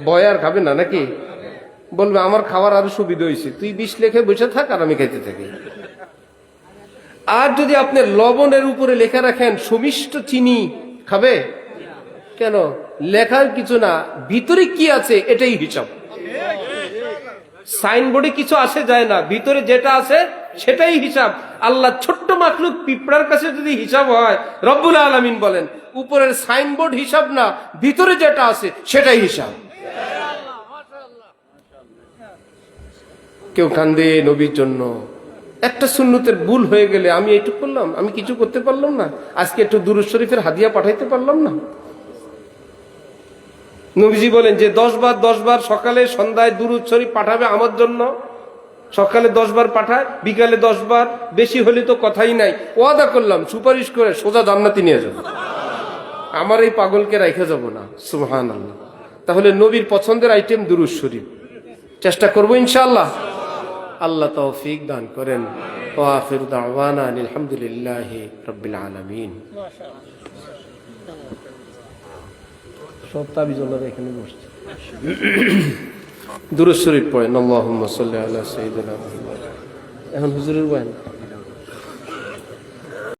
ভয় আর খাবে না নাকি? বলবে আমার খাওয়ার আরো সুবিধা হয়েছে, তুই বিষ লেখে বসে থাক আর আমি খাইতে থাকি। আর যদি আপনি লবণের উপরে লেখা রাখেন সুমিষ্ট চিনি, খাবে কেন? লেখার কিছু না, ভিতরে কি আছে এটাই হিসাব। সাইনবোর্ডে কিছু আসে যায় না, ভিতরে যেটা আছে সেটাই হিসাব। আল্লাহ ছোট্ট মাখলুক পিঁপড়ার কাছে যদি হিসাব হয়, রব্বুল আলামিন বলেন উপরের সাইনবোর্ড হিসাব না, ভিতরে যেটা আছে সেটাই হিসাব। কেউ কান্দে নবীর জন্য। একটা সুন্নতের ভুল হয়ে গেলে আমি এইটুকু করলাম, আমি কিছু করতে পারলাম না, আজকে একটু দুরূদ শরীফের হাদিয়া পাঠাইতে পারলাম না। নবীজি বলেন যে 10 বার সকালে সন্ধ্যায় দুরূদ শরীফ পাঠাবে আমার জন্য। সকালে 10 বার পাঠায়, বিকালে 10 বার, বেশি হলে তো কথাই নাই। ওয়াদা করলাম সুপারিশ করে সোজা জান্নাতে নিয়ে যাব। আমার এই পাগলকে রাইখে যাব না। সুবহানাল্লাহ। তাহলে নবীর পছন্দের আইটেম দুরূদ শরীফ, চেষ্টা করবো ইনশাআল্লাহ। আল্লাহ তৌফিক দান করেন। ওয়া আখিরু দাওয়ানা আলহামদুলিল্লাহি রাব্বিল আলামিন। সব তাবিজুল্লাহ এখানে বসছে। দুরূদ শরীফ পড়েন। আল্লাহুম্মা সাল্লি আলা সাইয়্যিদিনা মুহাম্মদ। এখন হুজুরের বয়ান।